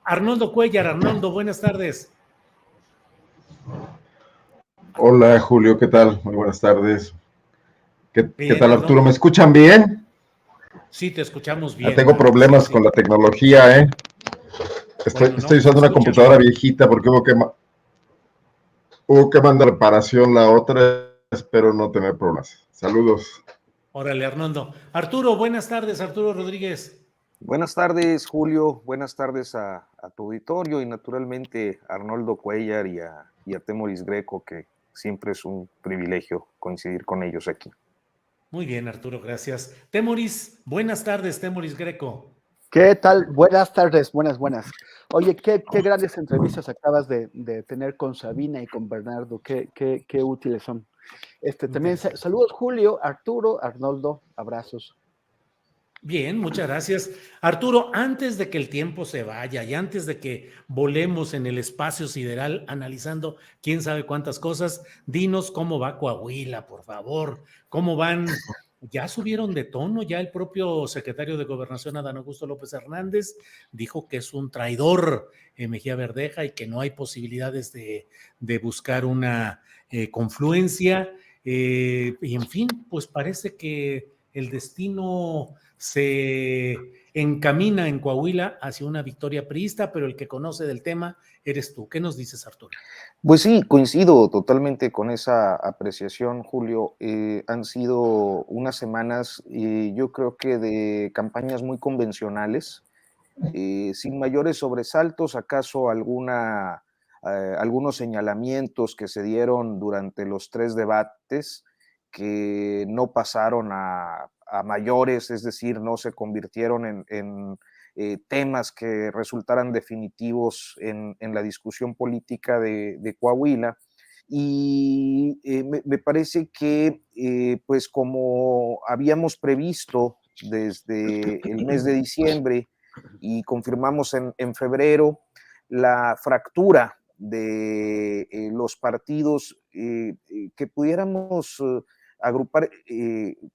Arnoldo Cuellar. Arnoldo, buenas tardes. Hola Julio, ¿qué tal? Muy buenas tardes. ¿Qué Bien, tal Arturo? ¿Me Arnoldo. escuchan bien? Sí, te escuchamos bien, Tengo mano. Sí, problemas con sí. la tecnología, ¿eh? Bueno, Estoy no, se usando una escucha computadora bien. viejita porque hubo que mandar reparación la otra. Espero no tener problemas. Saludos. Órale, Arnoldo. Arturo, buenas tardes, Arturo Rodríguez. Buenas tardes, Julio. Buenas tardes a tu auditorio y naturalmente a Arnoldo Cuellar y a Temoris Greco, que siempre es un privilegio coincidir con ellos aquí. Muy bien, Arturo, gracias. Temoris, buenas tardes, Temoris Greco. ¿Qué tal? Buenas tardes, buenas. Oye, qué grandes entrevistas acabas de tener con Sabina y con Bernardo, qué útiles son. También Interesante. saludos, Julio, Arturo, Arnoldo, abrazos. Bien, muchas gracias. Arturo, antes de que el tiempo se vaya y antes de que volemos en el espacio sideral analizando quién sabe cuántas cosas, dinos cómo va Coahuila, por favor. ¿Cómo van? Ya subieron de tono, ya el propio secretario de Gobernación, Adán Augusto López Hernández, dijo que es un traidor Mejía Verdeja y que no hay posibilidades de buscar una confluencia. Y en fin, pues parece que el destino se encamina en Coahuila hacia una victoria priista, pero el que conoce del tema eres tú. ¿Qué nos dices, Arturo? Pues sí, coincido totalmente con esa apreciación, Julio. Han sido unas semanas, yo creo que de campañas muy convencionales, sin mayores sobresaltos, acaso algunos señalamientos que se dieron durante los 3 debates que no pasaron a mayores, es decir, no se convirtieron en temas que resultaran definitivos en la discusión política de Coahuila. Y me parece que, pues como habíamos previsto desde el mes de diciembre, y confirmamos en febrero la fractura de los partidos que pudiéramos agrupar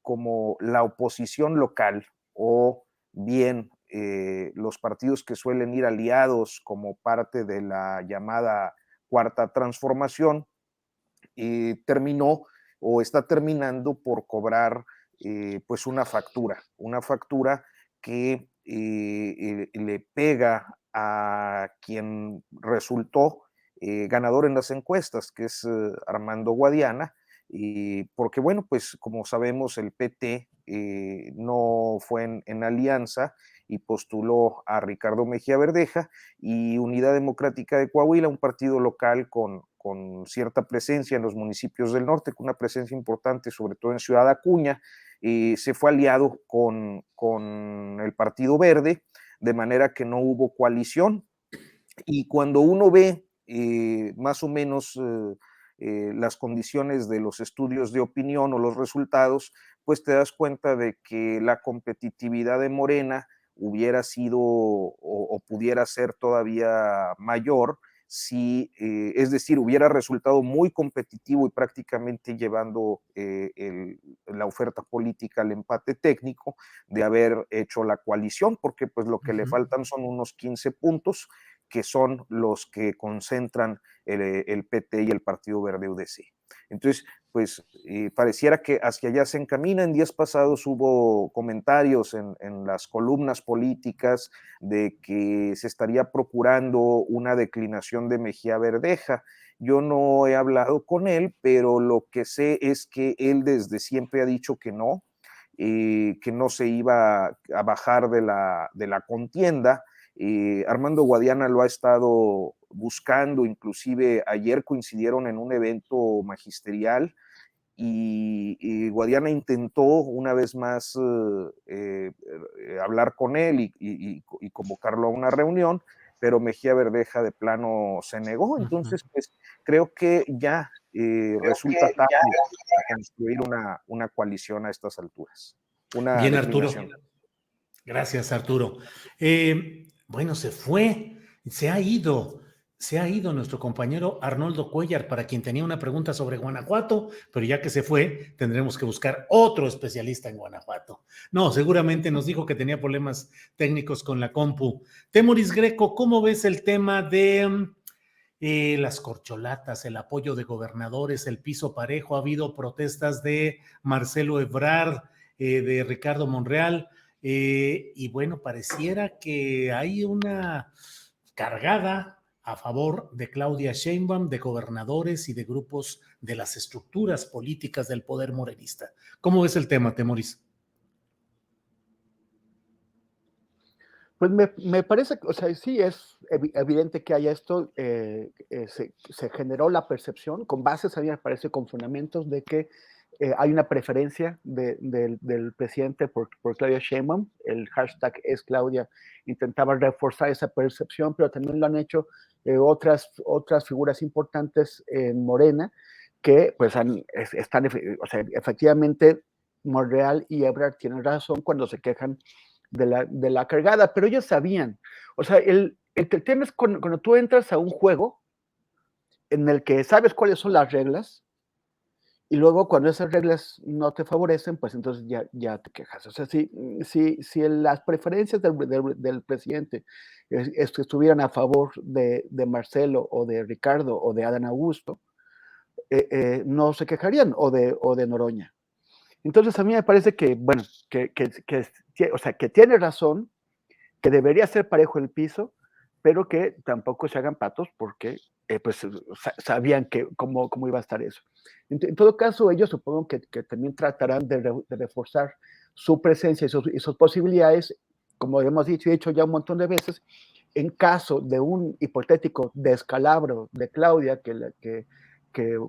como la oposición local o bien los partidos que suelen ir aliados como parte de la llamada Cuarta Transformación, terminó o está terminando por cobrar pues una factura que le pega a quien resultó ganador en las encuestas, que es Armando Guadiana, porque bueno, pues como sabemos el PT no fue en alianza y postuló a Ricardo Mejía Verdeja, y Unidad Democrática de Coahuila, un partido local con cierta presencia en los municipios del norte, con una presencia importante sobre todo en Ciudad Acuña, se fue aliado con el Partido Verde, de manera que no hubo coalición. Y cuando uno ve más o menos las condiciones de los estudios de opinión o los resultados, pues te das cuenta de que la competitividad de Morena hubiera sido o pudiera ser todavía mayor si, es decir, hubiera resultado muy competitivo y prácticamente llevando la oferta política al empate técnico de haber hecho la coalición, porque pues lo que le faltan son unos 15 puntos, que son los que concentran el PT y el Partido Verde UDC. Entonces, pues pareciera que hacia allá se encamina. En días pasados hubo comentarios en las columnas políticas de que se estaría procurando una declinación de Mejía Verdeja. Yo no he hablado con él, pero lo que sé es que él desde siempre ha dicho que no se iba a bajar de la contienda. Armando Guadiana lo ha estado buscando, inclusive ayer coincidieron en un evento magisterial y Guadiana intentó una vez más hablar con él y convocarlo a una reunión, pero Mejía Verdeja de plano se negó. Entonces, pues creo que ya resulta tarde para construir una coalición a estas alturas, una Bien, Arturo. declinación. Gracias, Arturo. Bueno, se fue, se ha ido. Se ha ido nuestro compañero Arnoldo Cuellar, para quien tenía una pregunta sobre Guanajuato, pero ya que se fue, tendremos que buscar otro especialista en Guanajuato. No, seguramente nos dijo que tenía problemas técnicos con la compu. Temoris Greco, ¿cómo ves el tema de las corcholatas, el apoyo de gobernadores, el piso parejo? Ha habido protestas de Marcelo Ebrard, de Ricardo Monreal, y bueno, pareciera que hay una cargada a favor de Claudia Sheinbaum, de gobernadores y de grupos de las estructuras políticas del poder morenista. ¿Cómo ves el tema, Temoris? Pues me parece, o sea, sí es evidente que haya esto, se generó la percepción, con bases, a mí me parece, con fundamentos de que hay una preferencia del presidente por Claudia Sheinbaum. El hashtag es Claudia intentaba reforzar esa percepción, pero también lo han hecho otras figuras importantes en Morena que pues están, o sea, efectivamente Monreal y Ebrard tienen razón cuando se quejan de la cargada, pero ellos sabían. O sea, el tema es cuando tú entras a un juego en el que sabes cuáles son las reglas, y luego cuando esas reglas no te favorecen, pues entonces ya te quejas. O sea, si las preferencias del presidente estuvieran a favor de Marcelo o de Ricardo o de Adán Augusto, no se quejarían, o de Noroña. Entonces a mí me parece que, bueno, o sea, que tiene razón, que debería ser parejo el piso, pero que tampoco se hagan patos porque pues sabían cómo iba a estar eso. En todo caso, ellos supongo que también tratarán de reforzar su presencia y sus posibilidades, como hemos dicho y dicho ya un montón de veces, en caso de un hipotético descalabro de Claudia que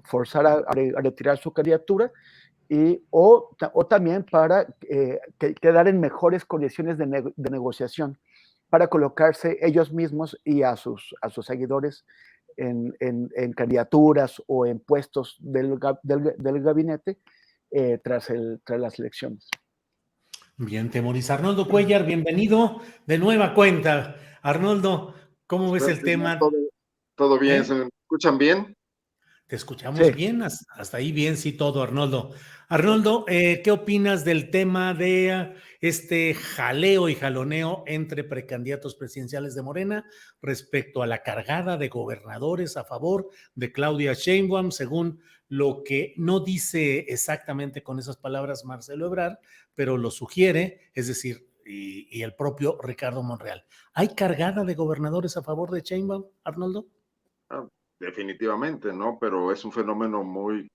forzara a retirar su candidatura, o también para quedar en mejores condiciones de negociación, para colocarse ellos mismos y a sus seguidores en candidaturas o en puestos del gabinete tras las elecciones. Bien, Temoris. Arnoldo Cuellar, bienvenido de nueva cuenta. Arnoldo, ¿cómo ves el tema? Todo bien, ¿se ¿Eh? me escuchan bien? Te escuchamos Sí. bien, hasta ahí bien, sí, todo, Arnoldo. Arnoldo, ¿qué opinas del tema de este jaleo y jaloneo entre precandidatos presidenciales de Morena respecto a la cargada de gobernadores a favor de Claudia Sheinbaum, según lo que no dice exactamente con esas palabras Marcelo Ebrard, pero lo sugiere, es decir, y el propio Ricardo Monreal? ¿Hay cargada de gobernadores a favor de Sheinbaum, Arnoldo? Ah, definitivamente, ¿no? Pero es un fenómeno muy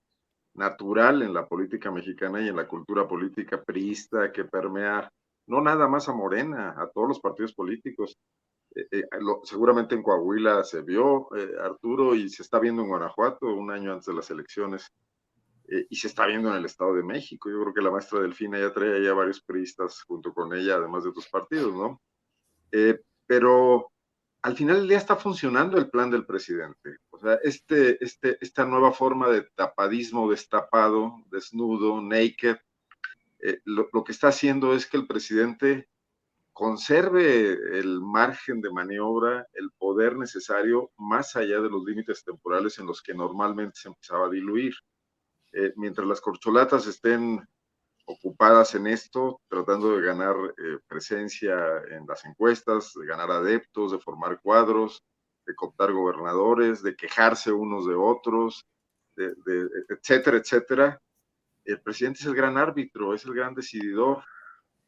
natural en la política mexicana y en la cultura política priista que permea no nada más a Morena, a todos los partidos políticos. Seguramente en Coahuila se vio, Arturo, y se está viendo en Guanajuato un año antes de las elecciones, y se está viendo en el Estado de México. Yo creo que la maestra Delfina ya trae ya varios priistas junto con ella, además de otros partidos, ¿no? Pero al final del día está funcionando el plan del presidente. O sea, esta nueva forma de tapadismo, destapado, desnudo, naked, lo que está haciendo es que el presidente conserve el margen de maniobra, el poder necesario, más allá de los límites temporales en los que normalmente se empezaba a diluir. Mientras las corcholatas estén ocupadas en esto, tratando de ganar presencia en las encuestas, de ganar adeptos, de formar cuadros, de cooptar gobernadores, de quejarse unos de otros, etcétera, etcétera. El presidente es el gran árbitro, es el gran decididor.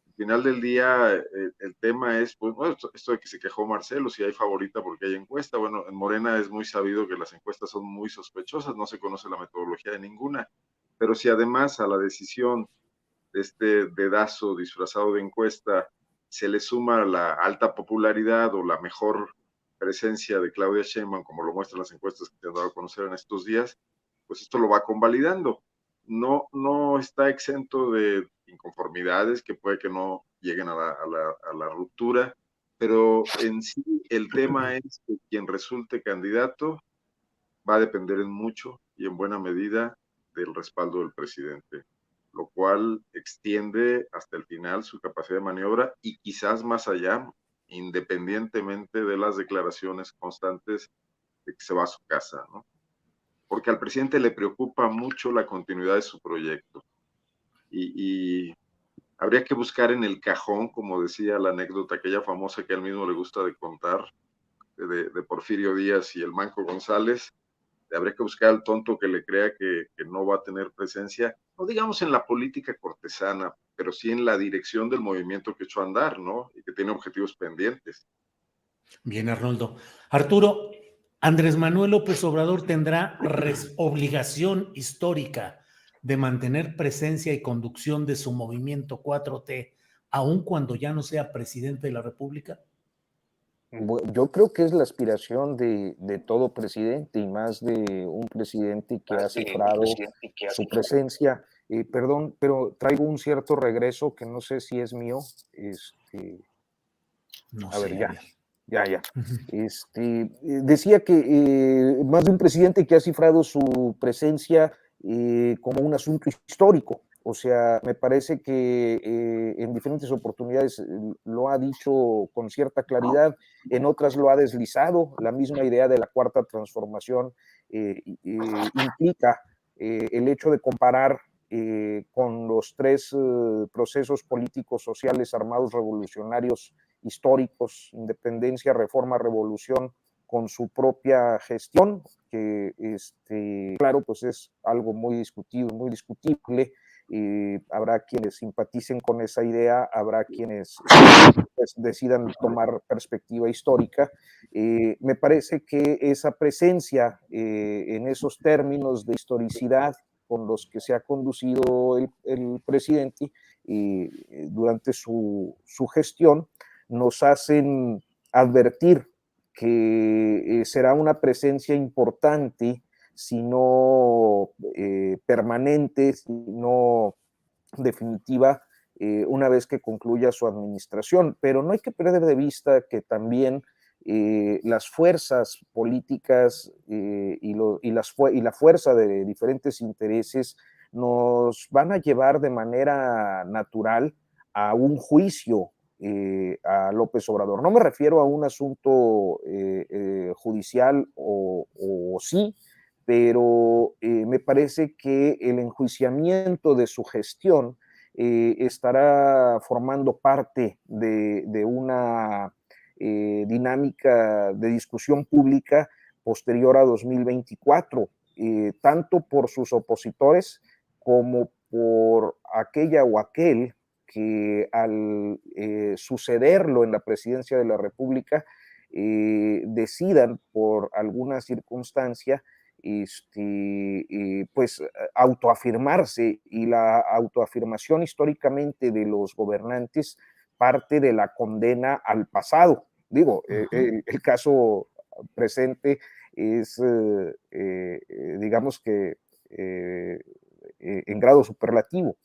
Al final del día, el tema es, pues, bueno, esto de que se quejó Marcelo, si hay favorita porque hay encuesta. Bueno, en Morena es muy sabido que las encuestas son muy sospechosas, no se conoce la metodología de ninguna, pero si además a la decisión de este dedazo disfrazado de encuesta se le suma la alta popularidad o la mejor presencia de Claudia Sheinbaum, como lo muestran las encuestas que te han dado a conocer en estos días, pues esto lo va convalidando. No está exento de inconformidades que puede que no lleguen a la ruptura, pero en sí el tema es que quien resulte candidato va a depender en mucho y en buena medida del respaldo del presidente, lo cual extiende hasta el final su capacidad de maniobra y quizás más allá, independientemente de las declaraciones constantes de que se va a su casa, ¿no? Porque al presidente le preocupa mucho la continuidad de su proyecto. Y habría que buscar en el cajón, como decía la anécdota aquella famosa que a él mismo le gusta de contar, de Porfirio Díaz y el Manco González. Habría que buscar al tonto que le crea que no va a tener presencia, no digamos en la política cortesana, pero sí en la dirección del movimiento que echó a andar, ¿no? Y que tiene objetivos pendientes. Bien, Arnoldo. Arturo, Andrés Manuel López Obrador tendrá obligación histórica de mantener presencia y conducción de su movimiento 4T, aun cuando ya no sea presidente de la República. Yo creo que es la aspiración de todo presidente y más de un presidente que ha cifrado su presencia. Perdón, pero traigo un cierto regreso que no sé si es mío. No A ver, sé. ya. Decía que más de un presidente que ha cifrado su presencia como un asunto histórico. O sea, me parece que en diferentes oportunidades lo ha dicho con cierta claridad, en otras lo ha deslizado. La misma idea de la cuarta transformación implica el hecho de comparar con los tres procesos políticos, sociales, armados, revolucionarios históricos, independencia, reforma, revolución, con su propia gestión, que claro, pues es algo muy discutible, muy discutible. Habrá quienes simpaticen con esa idea, habrá quienes pues, decidan tomar perspectiva histórica. Me parece que esa presencia en esos términos de historicidad con los que se ha conducido el presidente durante su gestión, nos hacen advertir que será una presencia importante, si no permanente, si no definitiva, una vez que concluya su administración. Pero no hay que perder de vista que también las fuerzas políticas y la fuerza de diferentes intereses nos van a llevar de manera natural a un juicio a López Obrador. No me refiero a un asunto judicial o sí, pero me parece que el enjuiciamiento de su gestión estará formando parte de una dinámica de discusión pública posterior a 2024, tanto por sus opositores como por aquella o aquel que al sucederlo en la presidencia de la República decidan por alguna circunstancia pues autoafirmarse, y la autoafirmación históricamente de los gobernantes parte de la condena al pasado. Digo, el caso presente es, digamos que, en grado superlativo,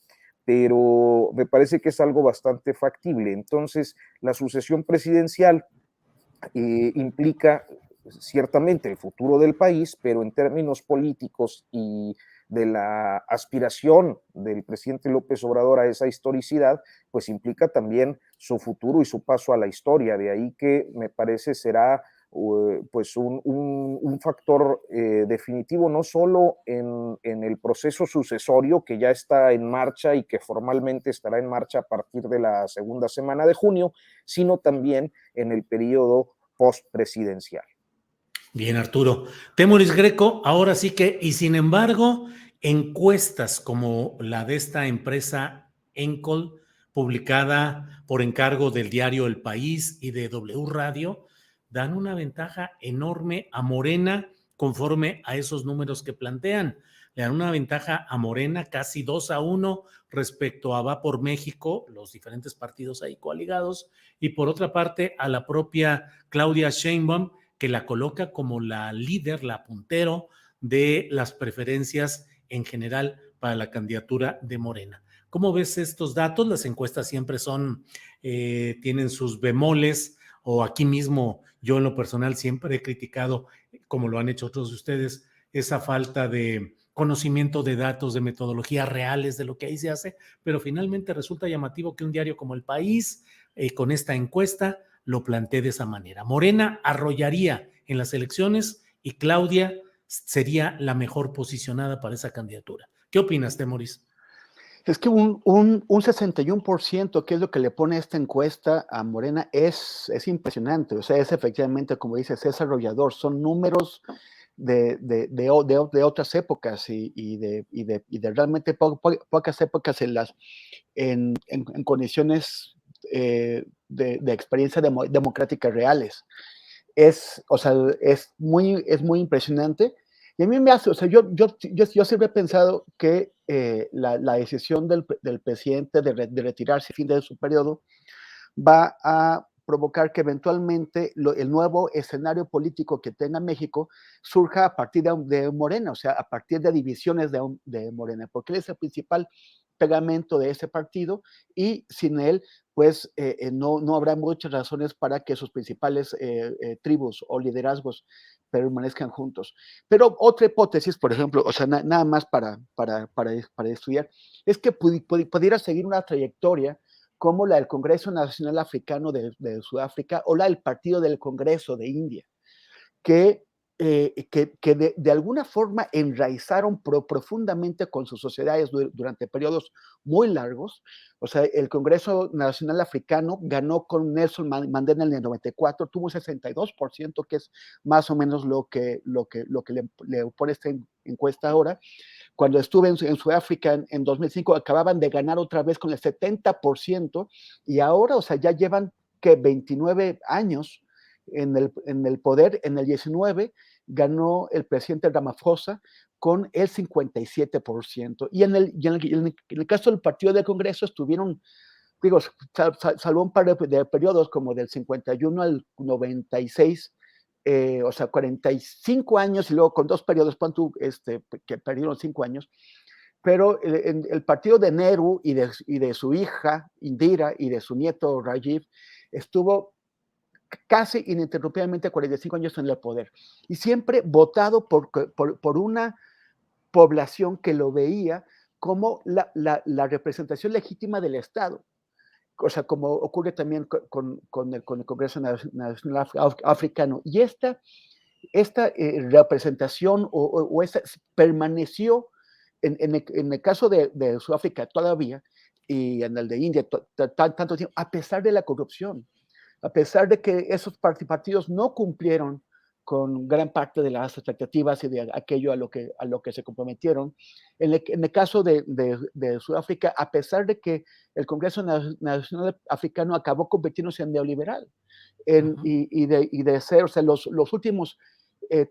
pero me parece que es algo bastante factible. Entonces, la sucesión presidencial implica ciertamente el futuro del país, pero en términos políticos y de la aspiración del presidente López Obrador a esa historicidad, pues implica también su futuro y su paso a la historia. De ahí que me parece será pues un factor definitivo, no solo en el proceso sucesorio que ya está en marcha y que formalmente estará en marcha a partir de la segunda semana de junio, sino también en el periodo postpresidencial. Bien, Arturo. Temoris Greco, ahora sí que, y sin embargo, encuestas como la de esta empresa Encol, publicada por encargo del diario El País y de W Radio, dan una ventaja enorme a Morena conforme a esos números que plantean. Le dan una ventaja a Morena casi 2-1 respecto a Va por México, los diferentes partidos ahí coaligados, y por otra parte a la propia Claudia Sheinbaum, que la coloca como la líder, la puntero de las preferencias en general para la candidatura de Morena. ¿Cómo ves estos datos? Las encuestas siempre tienen sus bemoles, o aquí mismo yo en lo personal siempre he criticado, como lo han hecho otros de ustedes, esa falta de conocimiento de datos, de metodologías reales de lo que ahí se hace, pero finalmente resulta llamativo que un diario como El País, con esta encuesta, lo planteé de esa manera. Morena arrollaría en las elecciones y Claudia sería la mejor posicionada para esa candidatura. ¿Qué opinas, Temoris? Es que un 61%, que es lo que le pone esta encuesta a Morena, es impresionante. O sea, es efectivamente, como dices, es arrollador. Son números de otras épocas y de realmente pocas épocas en condiciones de experiencia democrática reales. O sea, es muy impresionante. Y a mí me hace, o sea, yo siempre he pensado que la decisión del presidente de retirarse a fin de su periodo va a provocar que eventualmente el nuevo escenario político que tenga México surja a partir de Morena, o sea, a partir de divisiones de Morena, porque él es el principal pegamento de ese partido y sin él, pues no habrá muchas razones para que sus principales tribus o liderazgos permanezcan juntos. Pero otra hipótesis, por ejemplo, o sea, nada más para estudiar, es que pudiera seguir una trayectoria como la del Congreso Nacional Africano de Sudáfrica o la del Partido del Congreso de India, que de alguna forma enraizaron profundamente con sus sociedades durante periodos muy largos. O sea, el Congreso Nacional Africano ganó con Nelson Mandela en el 94, tuvo 62%, que es más o menos lo que le pone esta encuesta ahora. Cuando estuve en Sudáfrica en 2005, acababan de ganar otra vez con el 70%, y ahora, o sea, ya llevan que 29 años en el poder. En el 19 ganó el presidente Ramaphosa con el 57%. Y en el caso del Partido del Congreso estuvieron, digo, salvo un par de periodos como del 51 al 96, o sea, 45 años y luego con dos periodos, que perdieron 5 años, pero el partido de Nehru y de su hija Indira y de su nieto Rajiv estuvo casi ininterrumpidamente 45 años en el poder y siempre votado por una población que lo veía como la representación legítima del Estado. O sea, como ocurre también con el Congreso Nacional Africano. Y esta representación o esa permaneció en el caso de Sudáfrica todavía y en el de India tanto tiempo, a pesar de la corrupción, a pesar de que esos partidos no cumplieron con gran parte de las expectativas y de aquello a lo que se comprometieron. En el caso de Sudáfrica, a pesar de que el Congreso Nacional Africano acabó convirtiéndose en neoliberal, y de ser, o sea, los últimos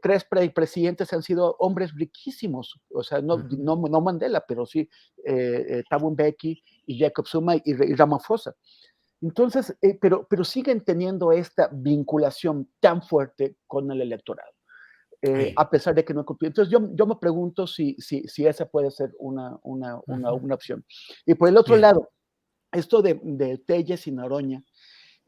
3 presidentes han sido hombres riquísimos, o sea, no Mandela, pero sí Thabo Mbeki y Jacob Zuma y Ramaphosa. Entonces, pero siguen teniendo esta vinculación tan fuerte con el electorado, a pesar de que no cumplió. Entonces, yo me pregunto si esa puede ser una opción. Y por el otro lado, esto de Telles y Noroña,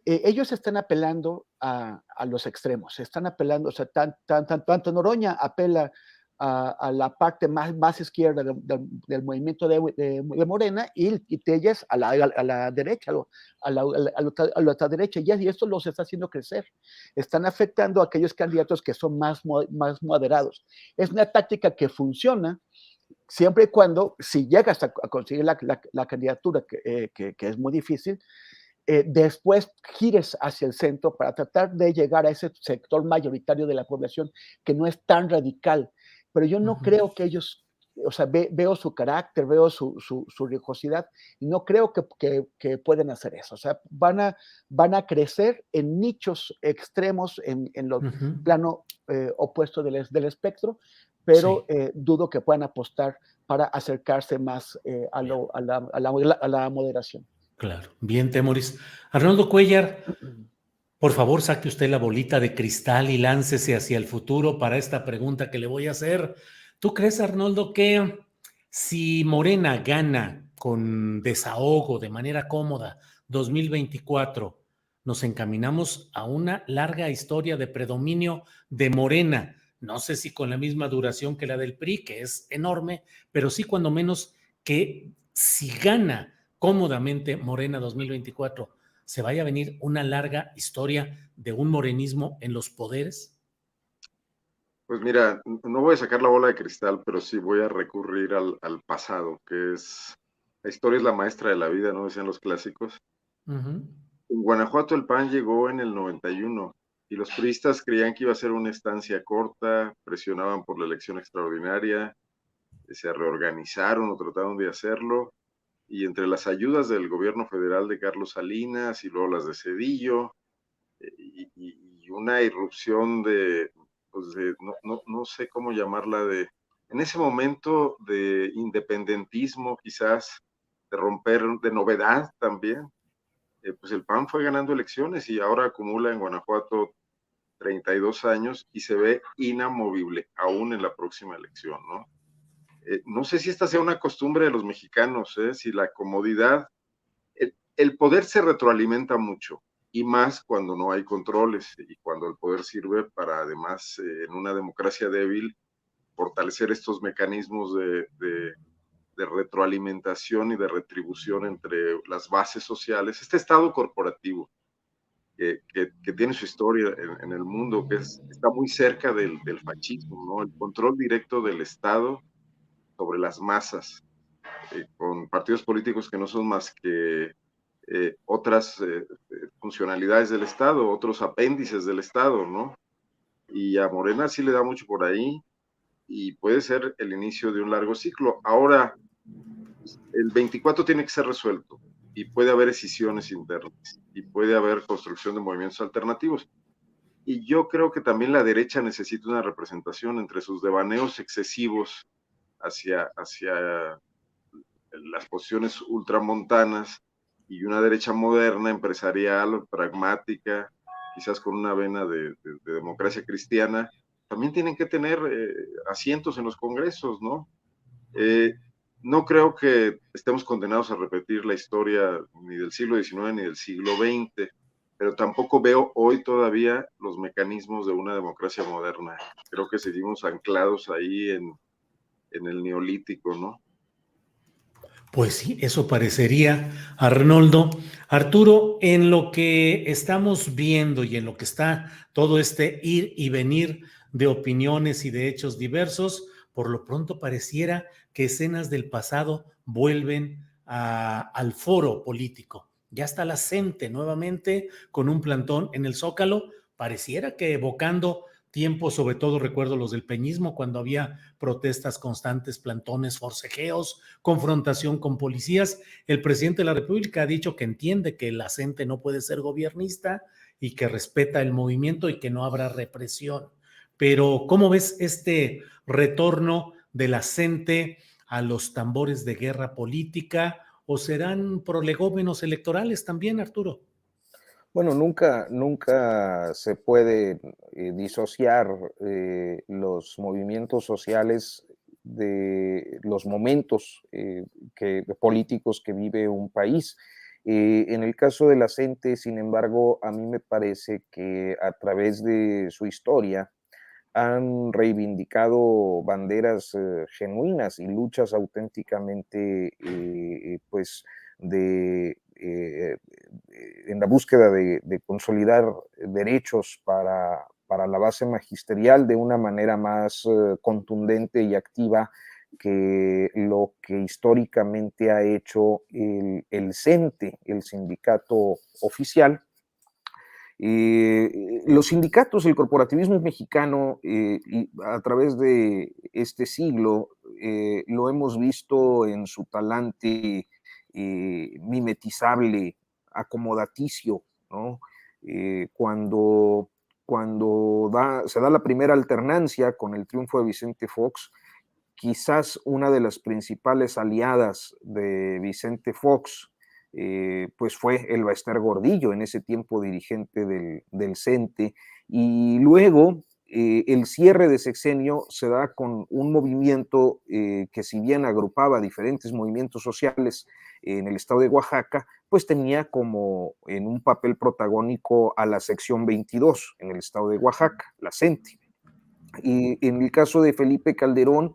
ellos están apelando a los extremos, están apelando, o sea, tanto Noroña apela a la parte más izquierda del movimiento de Morena y Telles a la derecha, a la otra derecha, y esto los está haciendo crecer. Están afectando a aquellos candidatos que son más moderados. Es una táctica que funciona siempre y cuando, si llegas a conseguir la candidatura, que es muy difícil, después gires hacia el centro para tratar de llegar a ese sector mayoritario de la población que no es tan radical. Pero yo no creo que ellos, o sea, veo su carácter, veo su rijosidad, y no creo que pueden hacer eso. O sea, van a crecer en nichos extremos en los plano opuesto del espectro, pero dudo que puedan apostar para acercarse más a la moderación. Claro, bien, Temoris. Arnoldo Cuellar, por favor, saque usted la bolita de cristal y láncese hacia el futuro para esta pregunta que le voy a hacer. ¿Tú crees, Arnoldo, que si Morena gana con desahogo, de manera cómoda, 2024, nos encaminamos a una larga historia de predominio de Morena? No sé si con la misma duración que la del PRI, que es enorme, pero sí cuando menos que si gana cómodamente Morena 2024, se vaya a venir una larga historia de un morenismo en los poderes? Pues mira, no voy a sacar la bola de cristal, pero sí voy a recurrir al pasado, que es, la historia es la maestra de la vida, ¿no? Decían los clásicos. Ujú. En Guanajuato el PAN llegó en el 91 y los priistas creían que iba a ser una estancia corta, presionaban por la elección extraordinaria, se reorganizaron o trataron de hacerlo, y entre las ayudas del gobierno federal de Carlos Salinas y luego las de Cedillo, y una irrupción de, pues no sé cómo llamarla, en ese momento de independentismo quizás, de romper, de novedad también, pues el PAN fue ganando elecciones y ahora acumula en Guanajuato 32 años y se ve inamovible aún en la próxima elección, ¿no? No sé si esta sea una costumbre de los mexicanos, si la comodidad, el poder se retroalimenta mucho y más cuando no hay controles y cuando el poder sirve para además en una democracia débil fortalecer estos mecanismos de retroalimentación y de retribución entre las bases sociales, este estado corporativo que tiene su historia en el mundo, que está muy cerca del fascismo, ¿no? El control directo del Estado sobre las masas, con partidos políticos que no son más que otras funcionalidades del Estado, otros apéndices del Estado, ¿no? Y a Morena sí le da mucho por ahí y puede ser el inicio de un largo ciclo. Ahora, el 24 tiene que ser resuelto y puede haber escisiones internas y puede haber construcción de movimientos alternativos. Y yo creo que también la derecha necesita una representación entre sus devaneos excesivos hacia las posiciones ultramontanas y una derecha moderna, empresarial, pragmática, quizás con una vena de democracia cristiana, también tienen que tener asientos en los congresos, ¿no? Eh, no creo que estemos condenados a repetir la historia ni del siglo XIX ni del siglo XX, pero tampoco veo hoy todavía los mecanismos de una democracia moderna. Creo que seguimos anclados ahí en el neolítico, ¿no? Pues sí, eso parecería, Arnoldo. Arturo, en lo que estamos viendo y en lo que está todo este ir y venir de opiniones y de hechos diversos, por lo pronto pareciera que escenas del pasado vuelven al foro político. Ya está la CENTE nuevamente con un plantón en el Zócalo, pareciera que evocando tiempos, sobre todo recuerdo los del peñismo, cuando había protestas constantes, plantones, forcejeos, confrontación con policías. El presidente de la República ha dicho que entiende que la gente no puede ser gobernista y que respeta el movimiento y que no habrá represión. Pero, ¿cómo ves este retorno de la gente a los tambores de guerra política o serán prolegómenos electorales también, Arturo? Bueno, nunca se puede disociar los movimientos sociales de los momentos políticos que vive un país. En el caso de la CENTE, sin embargo, a mí me parece que a través de su historia han reivindicado banderas genuinas y luchas auténticamente, pues, en la búsqueda de consolidar derechos para la base magisterial de una manera más contundente y activa que lo que históricamente ha hecho el CENTE, el sindicato oficial. Los sindicatos, el corporativismo mexicano, y a través de este siglo, lo hemos visto en su talante mimetizable, acomodaticio, ¿no? Cuando se da la primera alternancia con el triunfo de Vicente Fox, quizás una de las principales aliadas de Vicente Fox, pues fue el Baester Gordillo, en ese tiempo dirigente del CENTE, y luego el cierre de sexenio se da con un movimiento que si bien agrupaba diferentes movimientos sociales en el estado de Oaxaca, pues tenía como en un papel protagónico a la sección 22 en el estado de Oaxaca, la CENTE. Y en el caso de Felipe Calderón,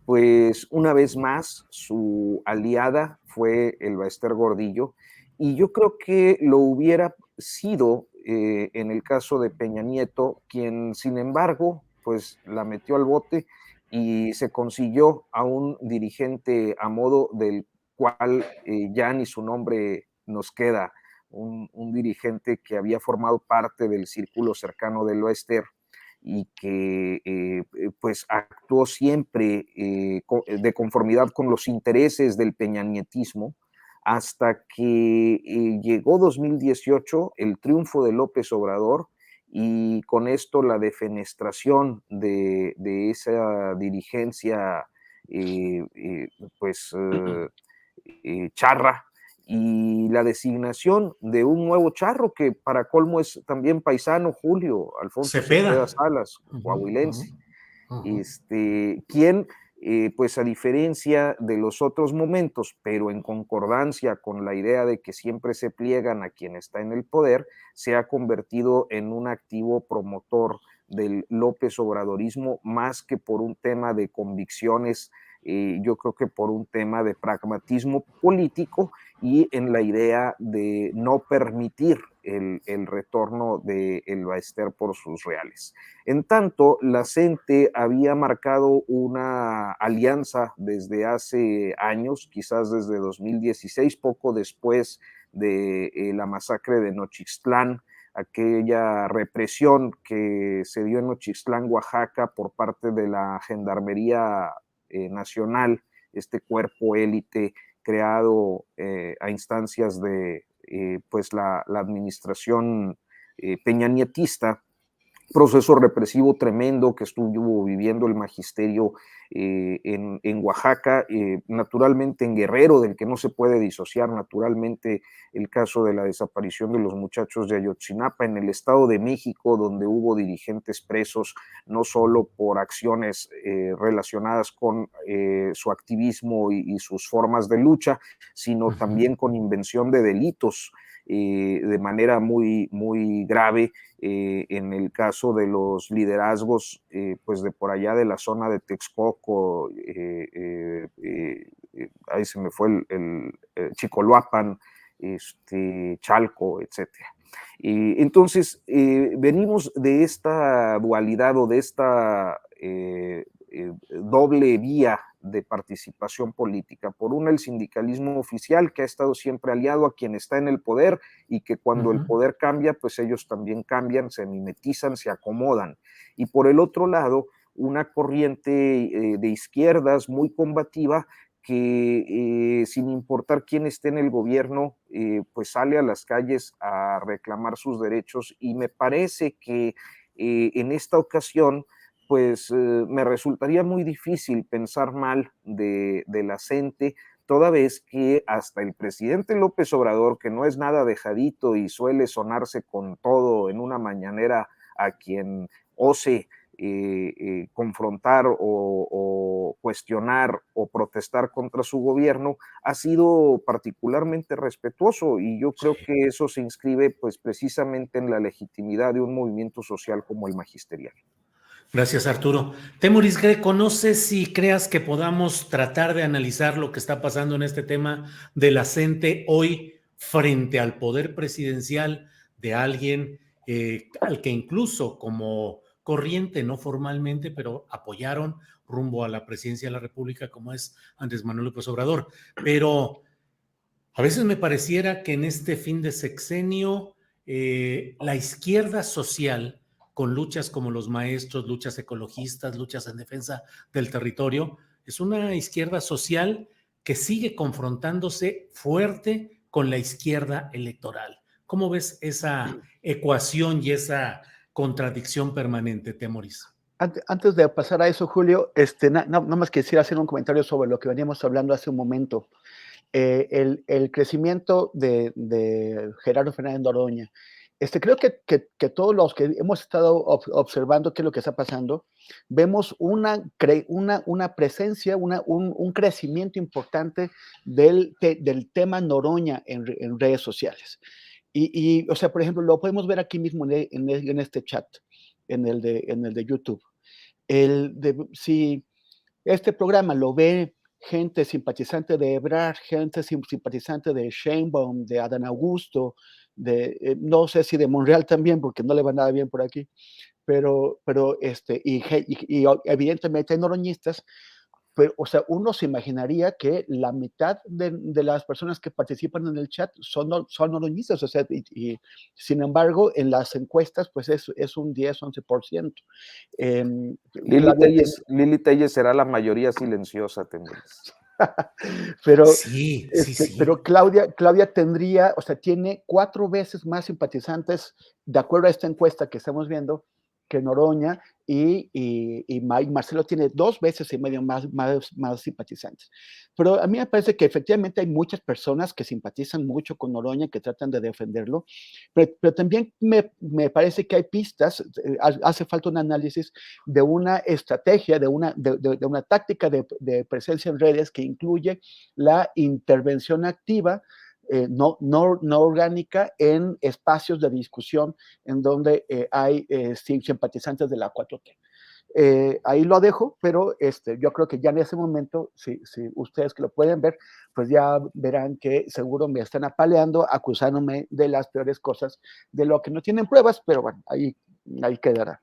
pues una vez más su aliada fue el Baester Gordillo, y yo creo que lo hubiera sido en el caso de Peña Nieto, quien sin embargo pues la metió al bote y se consiguió a un dirigente a modo del cual ya ni su nombre nos queda, un dirigente que había formado parte del círculo cercano de Loester y que pues actuó siempre de conformidad con los intereses del peñanietismo, hasta que llegó 2018, el triunfo de López Obrador, y con esto la defenestración de esa dirigencia pues charra, y la designación de un nuevo charro que para colmo es también paisano, Julio Alfonso Cepeda Cepeda. Salas, Ujú, coahuilense, ujú. quien, pues a diferencia de los otros momentos, pero en concordancia con la idea de que siempre se pliegan a quien está en el poder, se ha convertido en un activo promotor del López Obradorismo, más que por un tema de convicciones, yo creo que por un tema de pragmatismo político y en la idea de no permitir el retorno de El Baester por sus reales. En tanto, la CENTE había marcado una alianza desde hace años, quizás desde 2016, poco después de la masacre de Nochixtlán, aquella represión que se dio en Nochixtlán, Oaxaca, por parte de la Gendarmería Nacional, este cuerpo élite creado a instancias de pues la administración peñanietista, proceso represivo tremendo que estuvo viviendo el magisterio en Oaxaca, naturalmente en Guerrero, del que no se puede disociar naturalmente el caso de la desaparición de los muchachos de Ayotzinapa, en el Estado de México, donde hubo dirigentes presos no solo por acciones relacionadas con su activismo y sus formas de lucha, sino también con invención de delitos de manera muy, muy grave, en el caso de los liderazgos pues de por allá de la zona de Texcoco, ahí se me fue el Chicoloapan, Chalco, etcétera. Entonces, venimos de esta dualidad o de esta doble vía de participación política. Por una, el sindicalismo oficial, que ha estado siempre aliado a quien está en el poder y que cuando el poder cambia, pues ellos también cambian, se mimetizan, se acomodan. Y por el otro lado, una corriente de izquierdas muy combativa que sin importar quién esté en el gobierno, pues sale a las calles a reclamar sus derechos, y me parece que en esta ocasión pues me resultaría muy difícil pensar mal de la CENTE, toda vez que hasta el presidente López Obrador, que no es nada dejadito y suele sonarse con todo en una mañanera a quien ose confrontar o cuestionar o protestar contra su gobierno, ha sido particularmente respetuoso, y yo creo que eso se inscribe pues precisamente en la legitimidad de un movimiento social como el magisterial. Gracias, Arturo. Temoris Greco, no sé si creas que podamos tratar de analizar lo que está pasando en este tema de la CENTE hoy frente al poder presidencial de alguien al que incluso como corriente, no formalmente, pero apoyaron rumbo a la presidencia de la República, como es Andrés Manuel López Obrador. Pero a veces me pareciera que en este fin de sexenio la izquierda social, con luchas como los maestros, luchas ecologistas, luchas en defensa del territorio, es una izquierda social que sigue confrontándose fuerte con la izquierda electoral. ¿Cómo ves esa ecuación y esa contradicción permanente, Temoris? Antes de pasar a eso, Julio, nada más quisiera hacer un comentario sobre lo que veníamos hablando hace un momento. El crecimiento de Gerardo Fernández Noroña. Creo que todos los que hemos estado observando qué es lo que está pasando, vemos una presencia, un crecimiento importante del tema Noroña en redes sociales. O sea, por ejemplo, lo podemos ver aquí mismo en este chat, en el de YouTube. Si este programa lo ve gente simpatizante de Ebrard, gente simpatizante de Sheinbaum, de Adán Augusto, no sé si de Monreal también, porque no le va nada bien por aquí, y evidentemente hay noroñistas, pero, o sea, uno se imaginaría que la mitad de las personas que participan en el chat son noroñistas, o sea, sin embargo, en las encuestas, pues es un 10-11%. Lili Telles será la mayoría silenciosa, Temoris. Pero, Sí, sí, sí. pero Claudia tendría, o sea, tiene 4 veces más simpatizantes, de acuerdo a esta encuesta que estamos viendo, que Noroña, y Marcelo tiene 2 veces y medio más simpatizantes. Pero a mí me parece que efectivamente hay muchas personas que simpatizan mucho con Noroña, que tratan de defenderlo, pero también me parece que hay pistas, hace falta un análisis de una estrategia, de una táctica de presencia en redes que incluye la intervención activa, no orgánica, en espacios de discusión en donde hay simpatizantes de la 4T. Ahí lo dejo, pero yo creo que ya en ese momento, si ustedes que lo pueden ver, pues ya verán que seguro me están apaleando, acusándome de las peores cosas, de lo que no tienen pruebas, pero bueno, ahí quedará.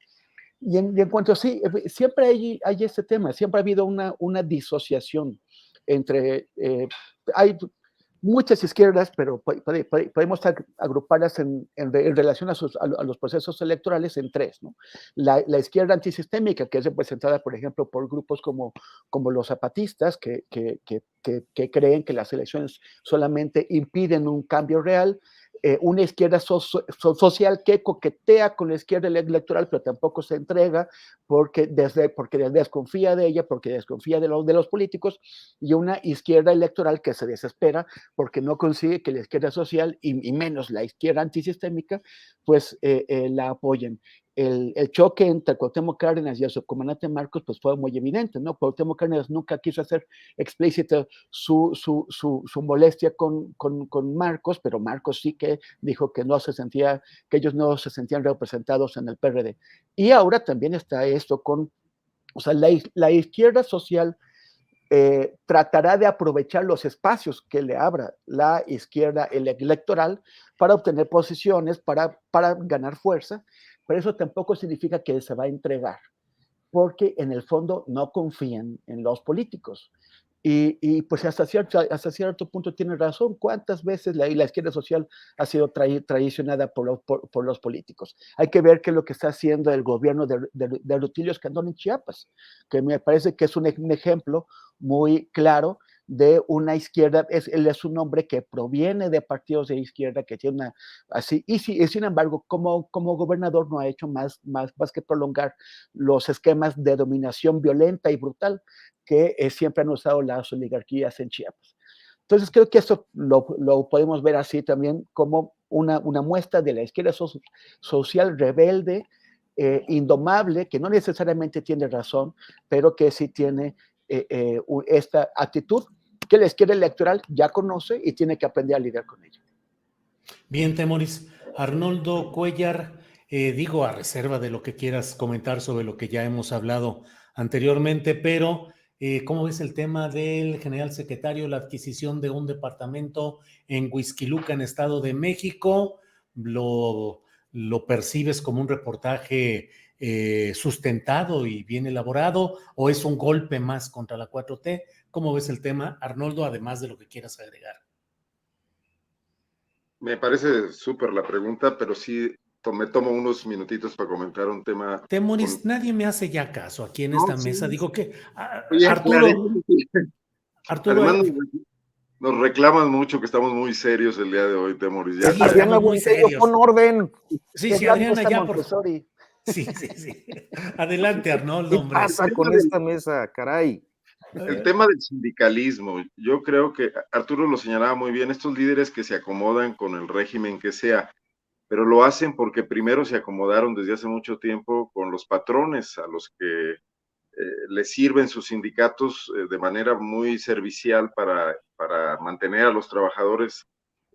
Y en cuanto sí, siempre hay este tema, siempre ha habido una disociación entre, hay muchas izquierdas, pero podemos agruparlas en relación a los procesos electorales en 3, ¿no? La izquierda antisistémica, que es representada, por ejemplo, por grupos como los zapatistas, que creen que las elecciones solamente impiden un cambio real, una izquierda social que coquetea con la izquierda electoral, pero tampoco se entrega porque desconfía de ella, porque desconfía de los políticos, y una izquierda electoral que se desespera porque no consigue que la izquierda social y menos la izquierda antisistémica, pues la apoyen. El choque entre Cuauhtémoc Cárdenas y el subcomandante Marcos pues fue muy evidente, ¿no? Cuauhtémoc Cárdenas nunca quiso hacer explícita su molestia con Marcos, pero Marcos sí que dijo que que ellos no se sentían representados en el PRD. Y ahora también está esto o sea, la izquierda social tratará de aprovechar los espacios que le abra la izquierda electoral para obtener posiciones, para ganar fuerza, pero eso tampoco significa que se va a entregar, porque en el fondo no confían en los políticos. Pues hasta cierto punto tiene razón. ¿Cuántas veces la izquierda social ha sido traicionada por los políticos? Hay que ver qué es lo que está haciendo el gobierno de Rutilio Escandón en Chiapas, que me parece que es un ejemplo muy claro de una izquierda. Él es un hombre que proviene de partidos de izquierda, que tiene así, y sin embargo, como gobernador no ha hecho más que prolongar los esquemas de dominación violenta y brutal que siempre han usado las oligarquías en Chiapas. Entonces creo que esto lo podemos ver así también como una muestra de la izquierda social rebelde, indomable, que no necesariamente tiene razón, pero que sí tiene esta actitud que la izquierda electoral ya conoce y tiene que aprender a lidiar con ella. Bien, Temoris. Arnoldo Cuellar, digo a reserva de lo que quieras comentar sobre lo que ya hemos hablado anteriormente, pero ¿cómo ves el tema del general secretario, la adquisición de un departamento en Huixquiluca, en Estado de México? ¿Lo percibes como un reportaje sustentado y bien elaborado o es un golpe más contra la 4T? ¿Cómo ves el tema, Arnoldo, además de lo que quieras agregar? Me parece súper la pregunta, pero sí me tomo unos minutitos para comentar un tema. Temoris, nadie me hace ya caso aquí en esta mesa. Digo que, Oye, Arturo, además nos reclaman mucho que estamos muy serios el día de hoy, Temoris. Sí, estamos muy serios. Con orden. Sí, sí, Adriana, ya por favor. Sí. Adelante, Arnoldo, hombre. ¿Qué pasa con esta mesa, caray? El tema del sindicalismo, yo creo que Arturo lo señalaba muy bien, estos líderes que se acomodan con el régimen que sea, pero lo hacen porque primero se acomodaron desde hace mucho tiempo con los patrones a los que les sirven sus sindicatos de manera muy servicial para mantener a los trabajadores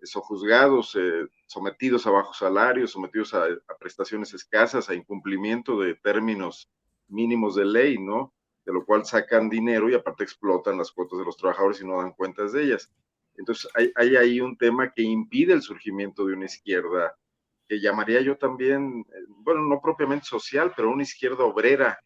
sojuzgados, sometidos a bajos salarios, sometidos a prestaciones escasas, a incumplimiento de términos mínimos de ley, ¿no? De lo cual sacan dinero y aparte explotan las cuotas de los trabajadores y no dan cuentas de ellas. Entonces hay ahí un tema que impide el surgimiento de una izquierda que llamaría yo también, bueno, no propiamente social, pero una izquierda obrera,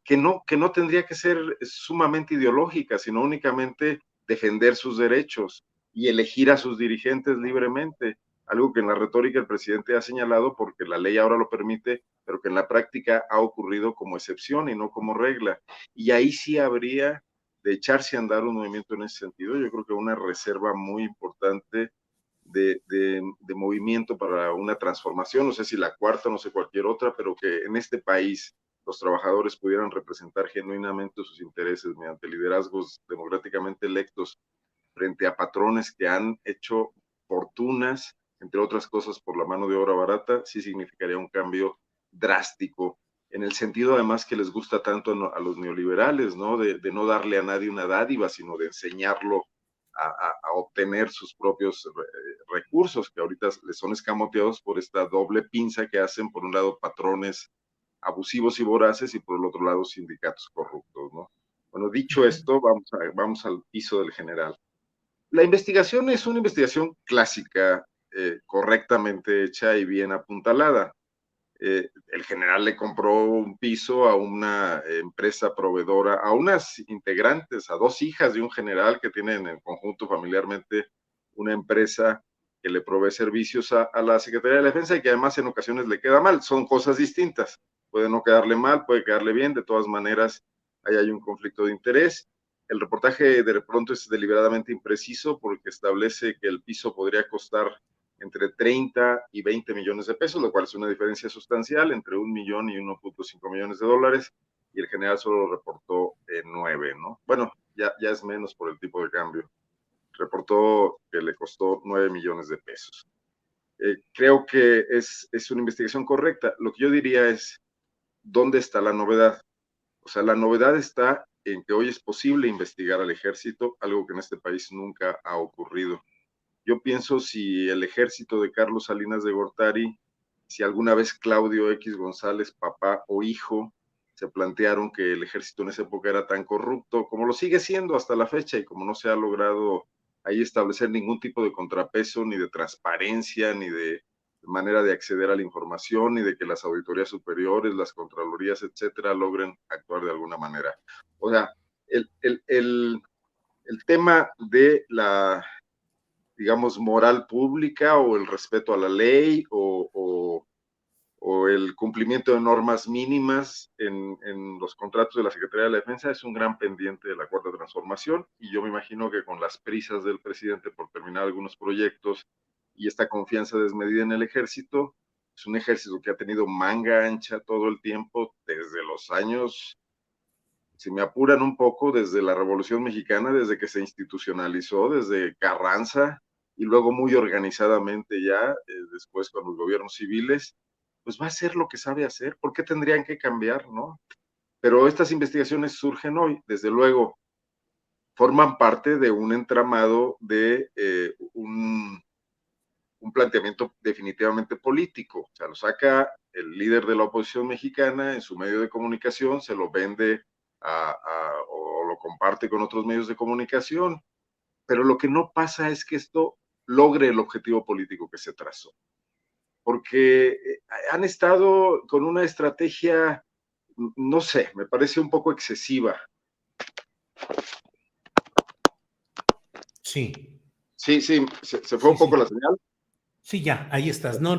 que no tendría que ser sumamente ideológica, sino únicamente defender sus derechos y elegir a sus dirigentes libremente, algo que en la retórica el presidente ha señalado porque la ley ahora lo permite, pero que en la práctica ha ocurrido como excepción y no como regla. Y ahí sí habría de echarse a andar un movimiento en ese sentido. Yo creo que una reserva muy importante de movimiento para una transformación, no sé si la cuarta, no sé cualquier otra, pero que en este país los trabajadores pudieran representar genuinamente sus intereses mediante liderazgos democráticamente electos frente a patrones que han hecho fortunas, entre otras cosas, por la mano de obra barata, sí significaría un cambio drástico, en el sentido además que les gusta tanto a los neoliberales, ¿no? De no darle a nadie una dádiva, sino de enseñarlo a obtener sus propios recursos, que ahorita les son escamoteados por esta doble pinza que hacen, por un lado patrones abusivos y voraces y por el otro lado sindicatos corruptos, ¿no? Bueno, dicho esto, vamos al piso del general. La investigación es una investigación clásica, correctamente hecha y bien apuntalada. El general le compró un piso a una empresa proveedora, a unas integrantes, a dos hijas de un general que tienen en conjunto familiarmente una empresa que le provee servicios a la Secretaría de la Defensa y que además en ocasiones le queda mal. Son cosas distintas. Puede no quedarle mal, puede quedarle bien. De todas maneras, ahí hay un conflicto de interés. El reportaje de pronto es deliberadamente impreciso porque establece que el piso podría costar entre 30 y 20 millones de pesos, lo cual es una diferencia sustancial entre 1 millón y 1.5 millones de dólares, y el general solo reportó 9, ¿no? Bueno, ya es menos por el tipo de cambio. Reportó que le costó 9 millones de pesos. Creo que es una investigación correcta. Lo que yo diría es, ¿dónde está la novedad? O sea, la novedad está en que hoy es posible investigar al ejército, algo que en este país nunca ha ocurrido. Yo pienso si el ejército de Carlos Salinas de Gortari, si alguna vez Claudio X González, papá o hijo, se plantearon que el ejército en esa época era tan corrupto, como lo sigue siendo hasta la fecha, y como no se ha logrado ahí establecer ningún tipo de contrapeso, ni de transparencia, ni de manera de acceder a la información, ni de que las auditorías superiores, las contralorías, etcétera, logren actuar de alguna manera. O sea, el tema de la, digamos, moral pública o el respeto a la ley o el cumplimiento de normas mínimas en los contratos de la Secretaría de la Defensa es un gran pendiente de la Cuarta Transformación, y yo me imagino que con las prisas del presidente por terminar algunos proyectos y esta confianza desmedida en el ejército, es un ejército que ha tenido manga ancha todo el tiempo, desde los años, si me apuran un poco, desde la Revolución Mexicana, desde que se institucionalizó, desde Carranza, y luego muy organizadamente ya, después con los gobiernos civiles, pues va a hacer lo que sabe hacer. ¿Por qué tendrían que cambiar, no? Pero estas investigaciones surgen hoy, desde luego, forman parte de un entramado de un planteamiento definitivamente político. O sea, lo saca el líder de la oposición mexicana en su medio de comunicación, se lo vende o lo comparte con otros medios de comunicación, pero lo que no pasa es que esto logre el objetivo político que se trazó, porque han estado con una estrategia, no sé, me parece un poco excesiva. Sí. Sí, se fue un poco la señal. Sí, ya, ahí estás. No,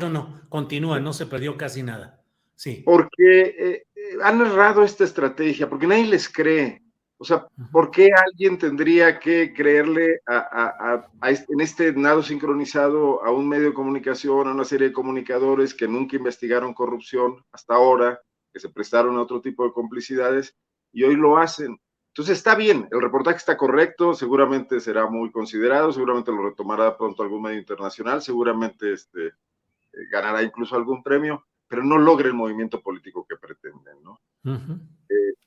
continúa, no se perdió casi nada. Sí. Porque han errado esta estrategia, porque nadie les cree. O sea, ¿por qué alguien tendría que creerle en este nado sincronizado a un medio de comunicación, a una serie de comunicadores que nunca investigaron corrupción hasta ahora, que se prestaron a otro tipo de complicidades y hoy lo hacen? Entonces está bien, el reportaje está correcto, seguramente será muy considerado, seguramente lo retomará pronto algún medio internacional, seguramente ganará incluso algún premio, pero no logra el movimiento político que pretenden, ¿no?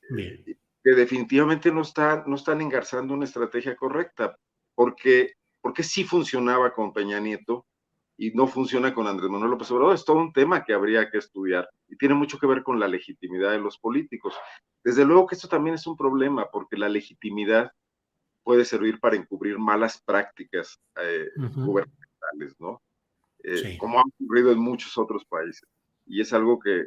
Bien. Que definitivamente no están engarzando una estrategia correcta, porque sí funcionaba con Peña Nieto y no funciona con Andrés Manuel López Obrador. Es todo un tema que habría que estudiar y tiene mucho que ver con la legitimidad de los políticos. Desde luego que esto también es un problema, porque la legitimidad puede servir para encubrir malas prácticas gubernamentales, ¿no? Sí. como ha ocurrido en muchos otros países. Y es algo que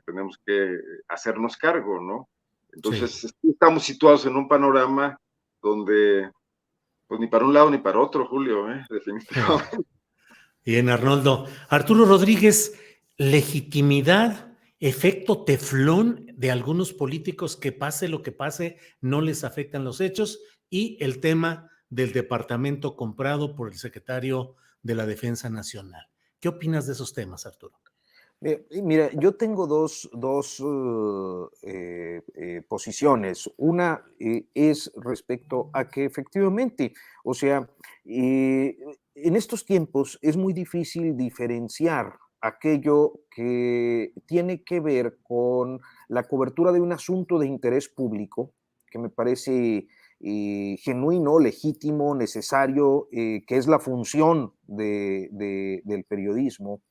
tenemos que hacernos cargo, ¿no? Entonces, Sí. estamos situados en un panorama donde, pues ni para un lado ni para otro, Julio, definitivamente. Bien, Arnoldo. Arturo Rodríguez, legitimidad, efecto teflón de algunos políticos que pase lo que pase, no les afectan los hechos, y el tema del departamento comprado por el secretario de la Defensa Nacional. ¿Qué opinas de esos temas, Arturo? Mira, yo tengo dos posiciones. Una es respecto a que efectivamente, o sea, en estos tiempos es muy difícil diferenciar aquello que tiene que ver con la cobertura de un asunto de interés público, que me parece genuino, legítimo, necesario, que es la función del periodismo,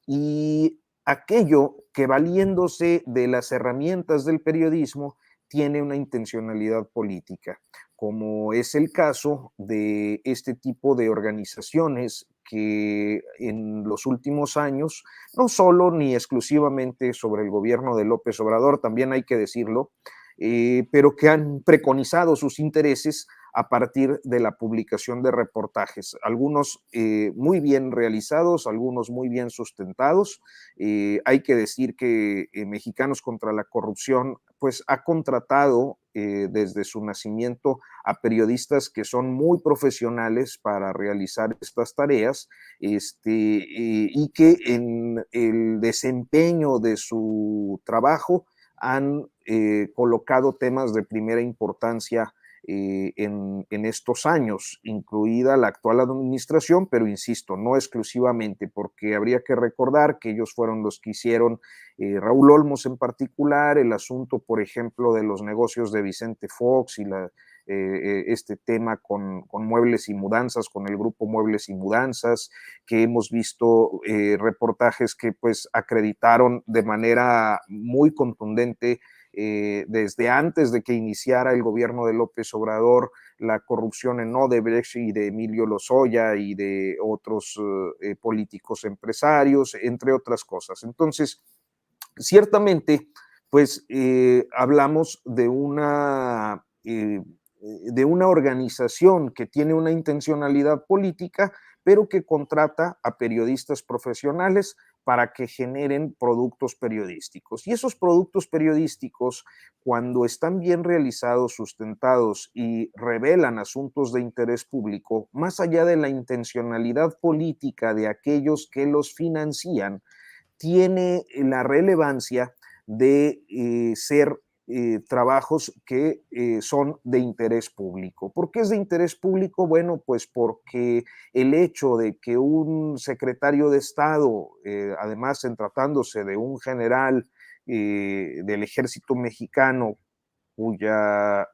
y aquello que, valiéndose de las herramientas del periodismo, tiene una intencionalidad política, como es el caso de este tipo de organizaciones que en los últimos años, no solo ni exclusivamente sobre el gobierno de López Obrador, también hay que decirlo, pero que han preconizado sus intereses a partir de la publicación de reportajes, algunos muy bien realizados, algunos muy bien sustentados. Hay que decir que Mexicanos contra la Corrupción pues ha contratado desde su nacimiento a periodistas que son muy profesionales para realizar estas tareas, y que en el desempeño de su trabajo han colocado temas de primera importancia en estos años, incluida la actual administración, pero insisto, no exclusivamente, porque habría que recordar que ellos fueron los que hicieron, Raúl Olmos en particular, el asunto, por ejemplo, de los negocios de Vicente Fox y este tema con Muebles y Mudanzas, con el grupo Muebles y Mudanzas, que hemos visto reportajes que pues acreditaron de manera muy contundente desde antes de que iniciara el gobierno de López Obrador la corrupción en Odebrecht y de Emilio Lozoya y de otros políticos empresarios, entre otras cosas. Entonces, ciertamente, pues hablamos de una organización que tiene una intencionalidad política, pero que contrata a periodistas profesionales para que generen productos periodísticos. Y esos productos periodísticos, cuando están bien realizados, sustentados y revelan asuntos de interés público, más allá de la intencionalidad política de aquellos que los financian, tiene la relevancia de ser trabajos que son de interés público. ¿Por qué es de interés público? Bueno, pues porque el hecho de que un secretario de Estado, además en tratándose de un general del ejército mexicano, cuya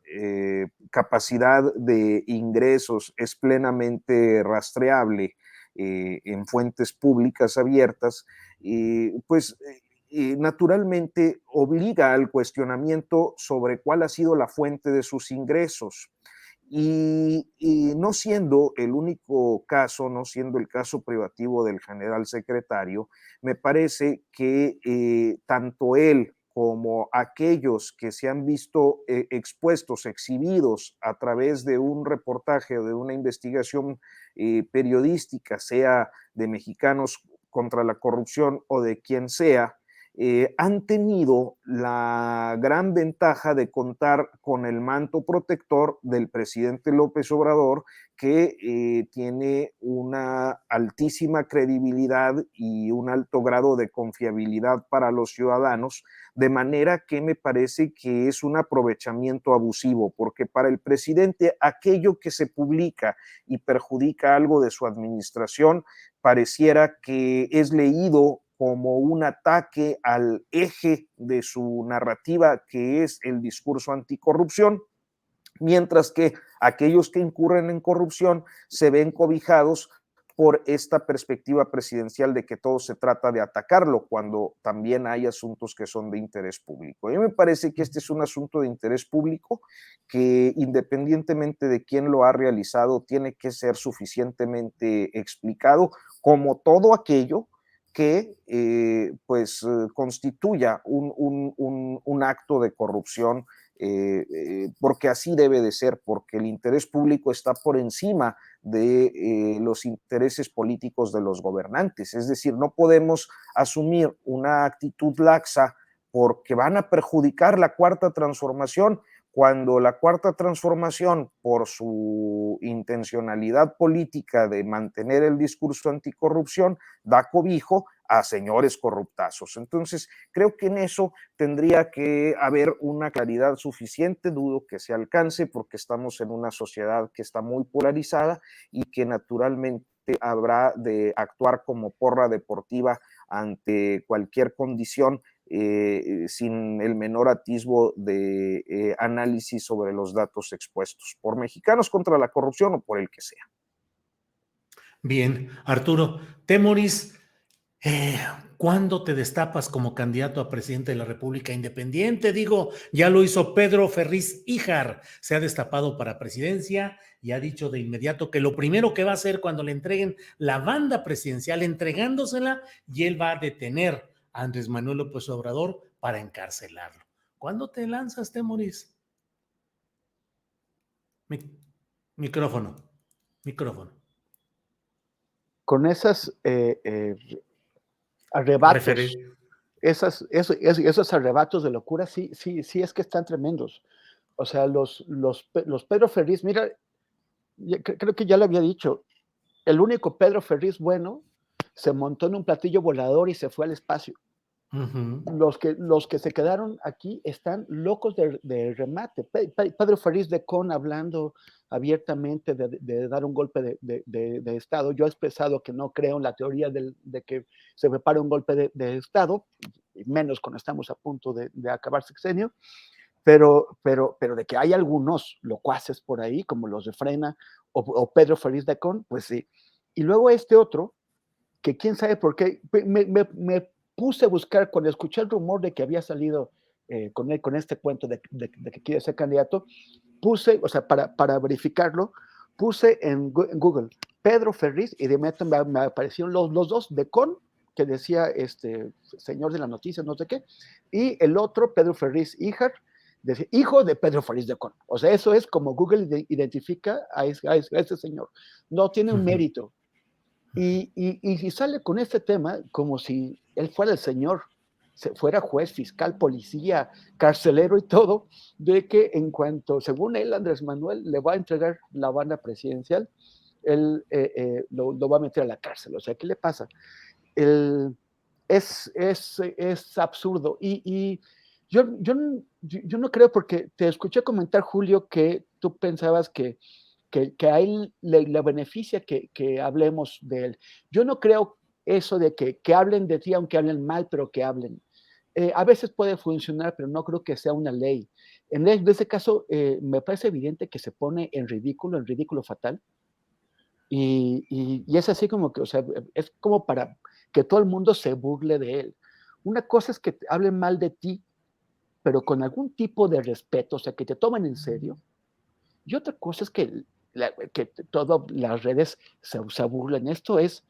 capacidad de ingresos es plenamente rastreable en fuentes públicas abiertas, pues naturalmente obliga al cuestionamiento sobre cuál ha sido la fuente de sus ingresos. Y no siendo el único caso, no siendo el caso privativo del general secretario, me parece que tanto él como aquellos que se han visto expuestos, exhibidos a través de un reportaje o de una investigación periodística, sea de Mexicanos contra la Corrupción o de quien sea, han tenido la gran ventaja de contar con el manto protector del presidente López Obrador, que tiene una altísima credibilidad y un alto grado de confiabilidad para los ciudadanos, de manera que me parece que es un aprovechamiento abusivo, porque para el presidente aquello que se publica y perjudica algo de su administración pareciera que es leído como un ataque al eje de su narrativa, que es el discurso anticorrupción, mientras que aquellos que incurren en corrupción se ven cobijados por esta perspectiva presidencial de que todo se trata de atacarlo, cuando también hay asuntos que son de interés público. A mí me parece que este es un asunto de interés público que, independientemente de quién lo ha realizado, tiene que ser suficientemente explicado, como todo aquello que constituya un acto de corrupción, porque así debe de ser, porque el interés público está por encima de los intereses políticos de los gobernantes. Es decir, no podemos asumir una actitud laxa porque van a perjudicar la cuarta transformación, cuando la cuarta transformación, por su intencionalidad política de mantener el discurso anticorrupción, da cobijo a señores corruptazos. Entonces, creo que en eso tendría que haber una claridad suficiente, dudo que se alcance porque estamos en una sociedad que está muy polarizada y que naturalmente habrá de actuar como porra deportiva ante cualquier condición, sin el menor atisbo de análisis sobre los datos expuestos por Mexicanos contra la Corrupción o por el que sea. Bien, Arturo, Temoris, ¿cuándo te destapas como candidato a presidente de la República Independiente? Digo, ya lo hizo Pedro Ferriz Híjar, se ha destapado para presidencia y ha dicho de inmediato que lo primero que va a hacer cuando le entreguen la banda presidencial, entregándosela, y él va a detener a Andrés Manuel López Obrador para encarcelarlo. ¿Cuándo te lanzas, Temoris? Micrófono. Con esas arrebatos, esos arrebatos de locura, sí es que están tremendos. O sea, los Pedro Ferriz, mira, creo que ya lo había dicho, el único Pedro Ferriz bueno se montó en un platillo volador y se fue al espacio. Uh-huh. Los que se quedaron aquí están locos de remate. Pedro Ferriz de Con hablando abiertamente de dar un golpe de Estado. Yo he expresado que no creo en la teoría de que se prepare un golpe de Estado, menos cuando estamos a punto de acabar sexenio, pero de que hay algunos locuaces por ahí, como los de Frena o Pedro Ferriz de Con, pues sí. Y luego este otro, que quién sabe por qué, me puse a buscar, cuando escuché el rumor de que había salido con este cuento de que quiere ser candidato, puse, o sea, para verificarlo, puse en Google Pedro Ferriz y de inmediato me aparecieron los dos de Con, que decía señor de las noticias, no sé qué, y el otro, Pedro Ferriz Híjar, decía, hijo de Pedro Ferriz de Con. O sea, eso es como Google identifica a ese señor. No tiene un mérito. Y sale con este tema como si él fuera el señor, fuera juez, fiscal, policía, carcelero y todo, de que en cuanto, según él, Andrés Manuel le va a entregar la banda presidencial, él lo va a meter a la cárcel. O sea, ¿qué le pasa? Es absurdo. Y yo no creo, porque te escuché comentar, Julio, que tú pensabas que a él le beneficia que hablemos de él. Yo no creo eso de que hablen de ti, aunque hablen mal, pero que hablen. A veces puede funcionar, pero no creo que sea una ley. En ese caso, me parece evidente que se pone en ridículo fatal. Y es así como que, o sea, es como para que todo el mundo se burle de él. Una cosa es que hablen mal de ti, pero con algún tipo de respeto, o sea, que te tomen en serio. Y otra cosa es que todas las redes se burlen. Esto es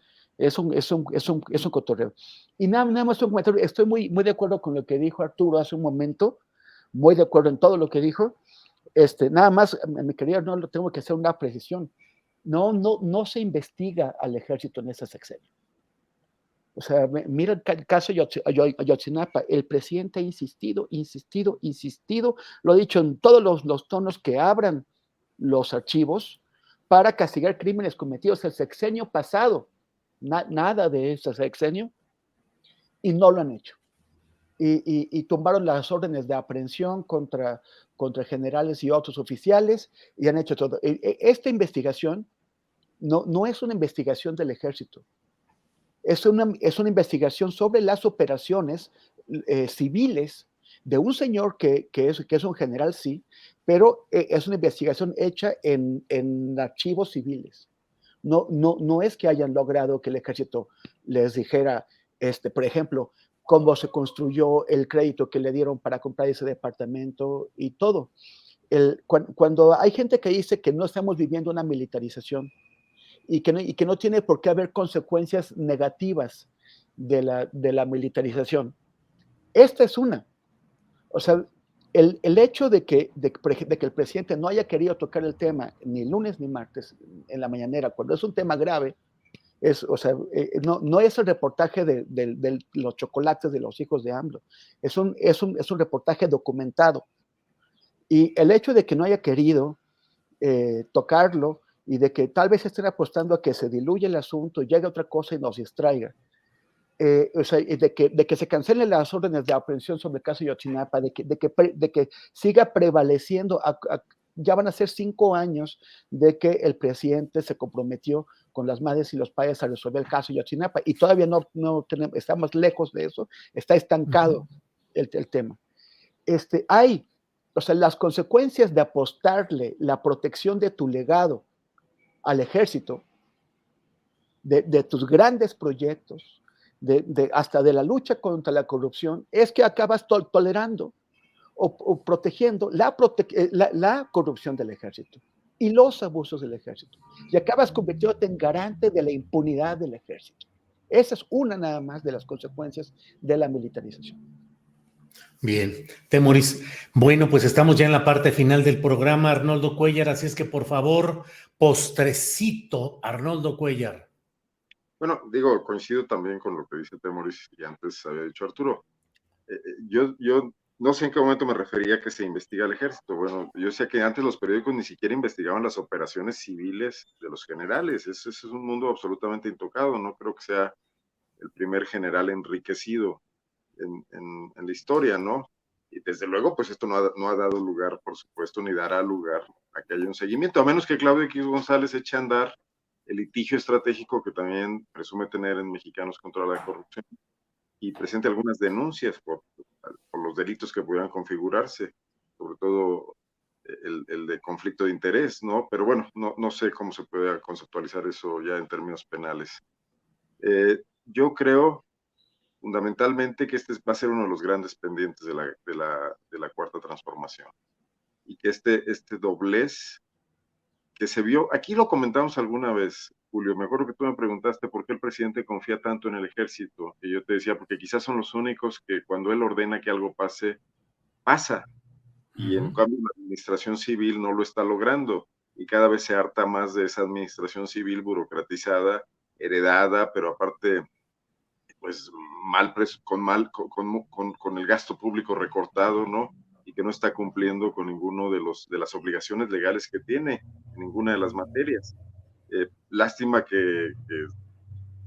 un cotorreo. Y nada más un comentario. Estoy muy de acuerdo con lo que dijo Arturo hace un momento, muy de acuerdo en todo lo que dijo. Nada más, mi querida, no lo tengo que hacer una precisión. No se investiga al ejército en ese sexenio. O sea, mira el caso de Ayotzinapa. El presidente ha insistido, lo ha dicho en todos los tonos, que abran los archivos para castigar crímenes cometidos el sexenio pasado. Nada de ese sexenio, y no lo han hecho. Y tumbaron las órdenes de aprehensión contra generales y otros oficiales, y han hecho todo. Esta investigación no es una investigación del ejército. Es una investigación sobre las operaciones civiles de un señor que es un general, sí, pero es una investigación hecha en archivos civiles. No es que hayan logrado que el ejército les dijera, por ejemplo, cómo se construyó el crédito que le dieron para comprar ese departamento y todo. Cuando hay gente que dice que no estamos viviendo una militarización y que no tiene por qué haber consecuencias negativas de la militarización, esta es una. O sea, el hecho de que el presidente no haya querido tocar el tema ni lunes ni martes en la mañanera, cuando es un tema grave, no es el reportaje de los chocolates de los hijos de AMLO, es un reportaje documentado. Y el hecho de que no haya querido tocarlo y de que tal vez estén apostando a que se diluya el asunto, llegue otra cosa y nos distraiga, de que se cancelen las órdenes de aprehensión sobre el caso Yotzinapa, de que siga prevaleciendo, ya van a ser 5 años de que el presidente se comprometió con las madres y los padres a resolver el caso Yotzinapa, y todavía no tenemos, estamos lejos de eso, está estancado el tema. Las consecuencias de apostarle la protección de tu legado al ejército, de tus grandes proyectos, hasta de la lucha contra la corrupción, es que acabas tolerando o protegiendo la corrupción del ejército y los abusos del ejército. Y acabas convirtiéndote en garante de la impunidad del ejército. Esa es una nada más de las consecuencias de la militarización. Bien, Temoris. Bueno, pues estamos ya en la parte final del programa, Arnoldo Cuellar, así es que por favor, postrecito, Arnoldo Cuellar. Bueno, digo, coincido también con lo que dice Temoris y antes había dicho Arturo. Yo no sé en qué momento me refería a que se investiga el ejército. Bueno, yo sé que antes los periódicos ni siquiera investigaban las operaciones civiles de los generales. Ese es un mundo absolutamente intocado. No creo que sea el primer general enriquecido en la historia, ¿no? Y desde luego, pues esto no ha dado lugar, por supuesto, ni dará lugar a que haya un seguimiento, a menos que Claudio X González eche a andar el litigio estratégico que también presume tener en Mexicanos contra la Corrupción y presente algunas denuncias por los delitos que pudieran configurarse, sobre todo el de conflicto de interés, ¿no? Pero bueno, no sé cómo se puede conceptualizar eso ya en términos penales. Yo creo fundamentalmente que este va a ser uno de los grandes pendientes de la cuarta transformación y que este doblez que se vio, aquí lo comentamos alguna vez, Julio, me acuerdo que tú me preguntaste por qué el presidente confía tanto en el ejército, y yo te decía, porque quizás son los únicos que cuando él ordena que algo pase, pasa, y en cambio la administración civil no lo está logrando, y cada vez se harta más de esa administración civil burocratizada, heredada, pero aparte, pues con el gasto público recortado, ¿no? Y que no está cumpliendo con ninguno de las obligaciones legales que tiene en ninguna de las materias. Lástima que,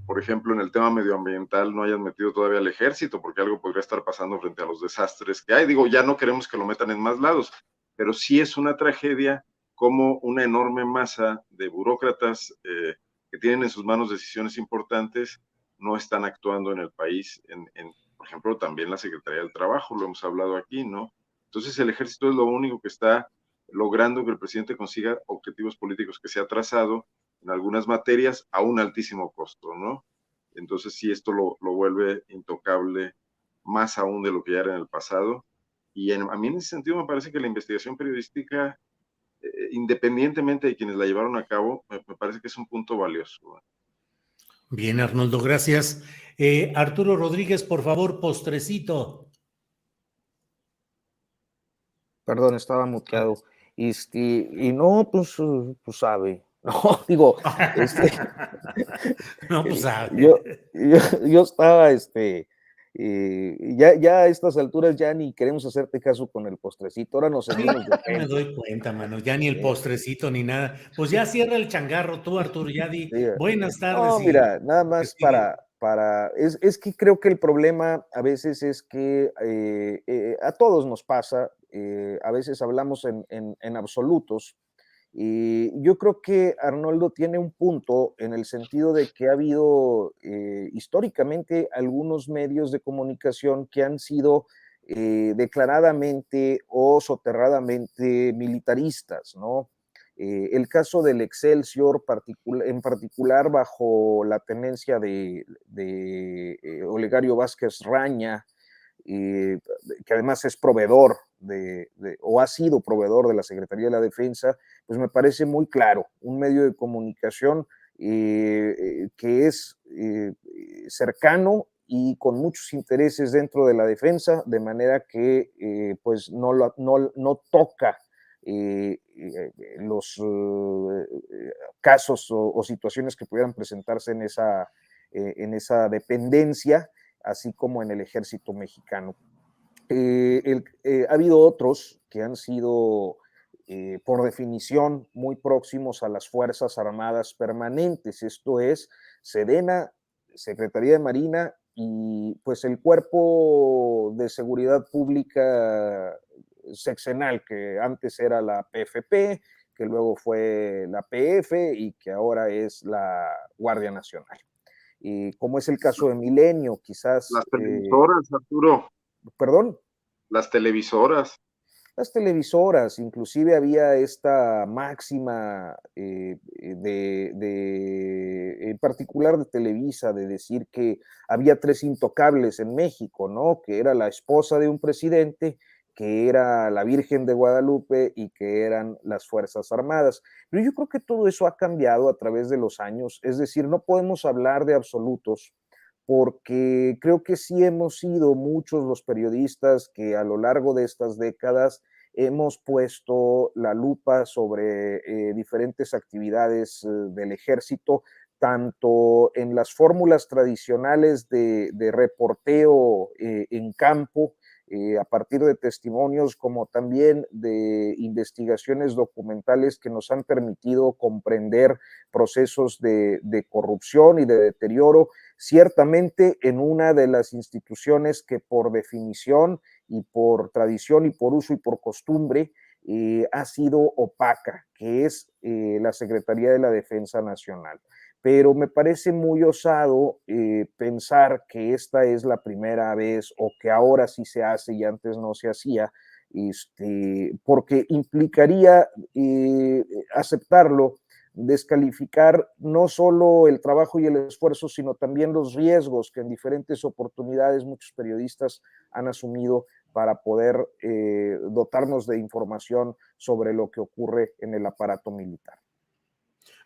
por ejemplo, en el tema medioambiental no hayan metido todavía al ejército, porque algo podría estar pasando frente a los desastres que hay. Digo, ya no queremos que lo metan en más lados, pero sí es una tragedia como una enorme masa de burócratas que tienen en sus manos decisiones importantes no están actuando en el país, por ejemplo, también la Secretaría del Trabajo, lo hemos hablado aquí, ¿no? Entonces el ejército es lo único que está logrando que el presidente consiga objetivos políticos que se ha trazado en algunas materias a un altísimo costo, ¿no? Entonces sí, esto lo vuelve intocable más aún de lo que ya era en el pasado. Y a mí en ese sentido me parece que la investigación periodística, independientemente de quienes la llevaron a cabo, me parece que es un punto valioso, ¿no? Bien, Arnoldo, gracias. Arturo Rodríguez, por favor, postrecito. Perdón, estaba muteado. Y no, pues sabe. No, digo, No, pues sabe. yo estaba, ya a estas alturas ya ni queremos hacerte caso con el postrecito, ahora nos seguimos de No me frente. doy cuenta, mano, ya ni el postrecito ni nada. Pues ya cierra el changarro tú, Arturo, ya di buenas tardes. No, mira, nada más es que creo que el problema a veces es que a todos nos pasa, a veces hablamos en absolutos, y yo creo que Arnoldo tiene un punto en el sentido de que ha habido históricamente algunos medios de comunicación que han sido declaradamente o soterradamente militaristas, ¿no? El caso del Excelsior, en particular bajo la tenencia de Olegario Vázquez Raña, que además es proveedor o ha sido proveedor de la Secretaría de la Defensa, pues me parece muy claro, un medio de comunicación que es cercano y con muchos intereses dentro de la defensa, de manera que pues no toca los casos o situaciones que pudieran presentarse en esa dependencia, así como en el ejército mexicano. Ha habido otros que han sido, por definición, muy próximos a las Fuerzas Armadas permanentes, esto es, Sedena, Secretaría de Marina y pues el Cuerpo de Seguridad Pública sexenal, que antes era la PFP, que luego fue la PF y que ahora es la Guardia Nacional. Como es el caso de Milenio, quizás... Las televisoras, Arturo. ¿Perdón? Las televisoras. Las televisoras, inclusive había esta máxima en particular de Televisa, de decir que había 3 intocables en México, ¿no? Que era la esposa de un presidente, que era la Virgen de Guadalupe y que eran las Fuerzas Armadas. Pero yo creo que todo eso ha cambiado a través de los años, es decir, no podemos hablar de absolutos, porque creo que sí hemos sido muchos los periodistas que a lo largo de estas décadas hemos puesto la lupa sobre diferentes actividades del ejército, tanto en las fórmulas tradicionales de reporteo en campo, a partir de testimonios, como también de investigaciones documentales que nos han permitido comprender procesos de corrupción y de deterioro, ciertamente en una de las instituciones que por definición y por tradición y por uso y por costumbre ha sido opaca, que es la Secretaría de la Defensa Nacional. Pero me parece muy osado pensar que esta es la primera vez o que ahora sí se hace y antes no se hacía, porque implicaría aceptarlo, descalificar no solo el trabajo y el esfuerzo, sino también los riesgos que en diferentes oportunidades muchos periodistas han asumido para poder dotarnos de información sobre lo que ocurre en el aparato militar.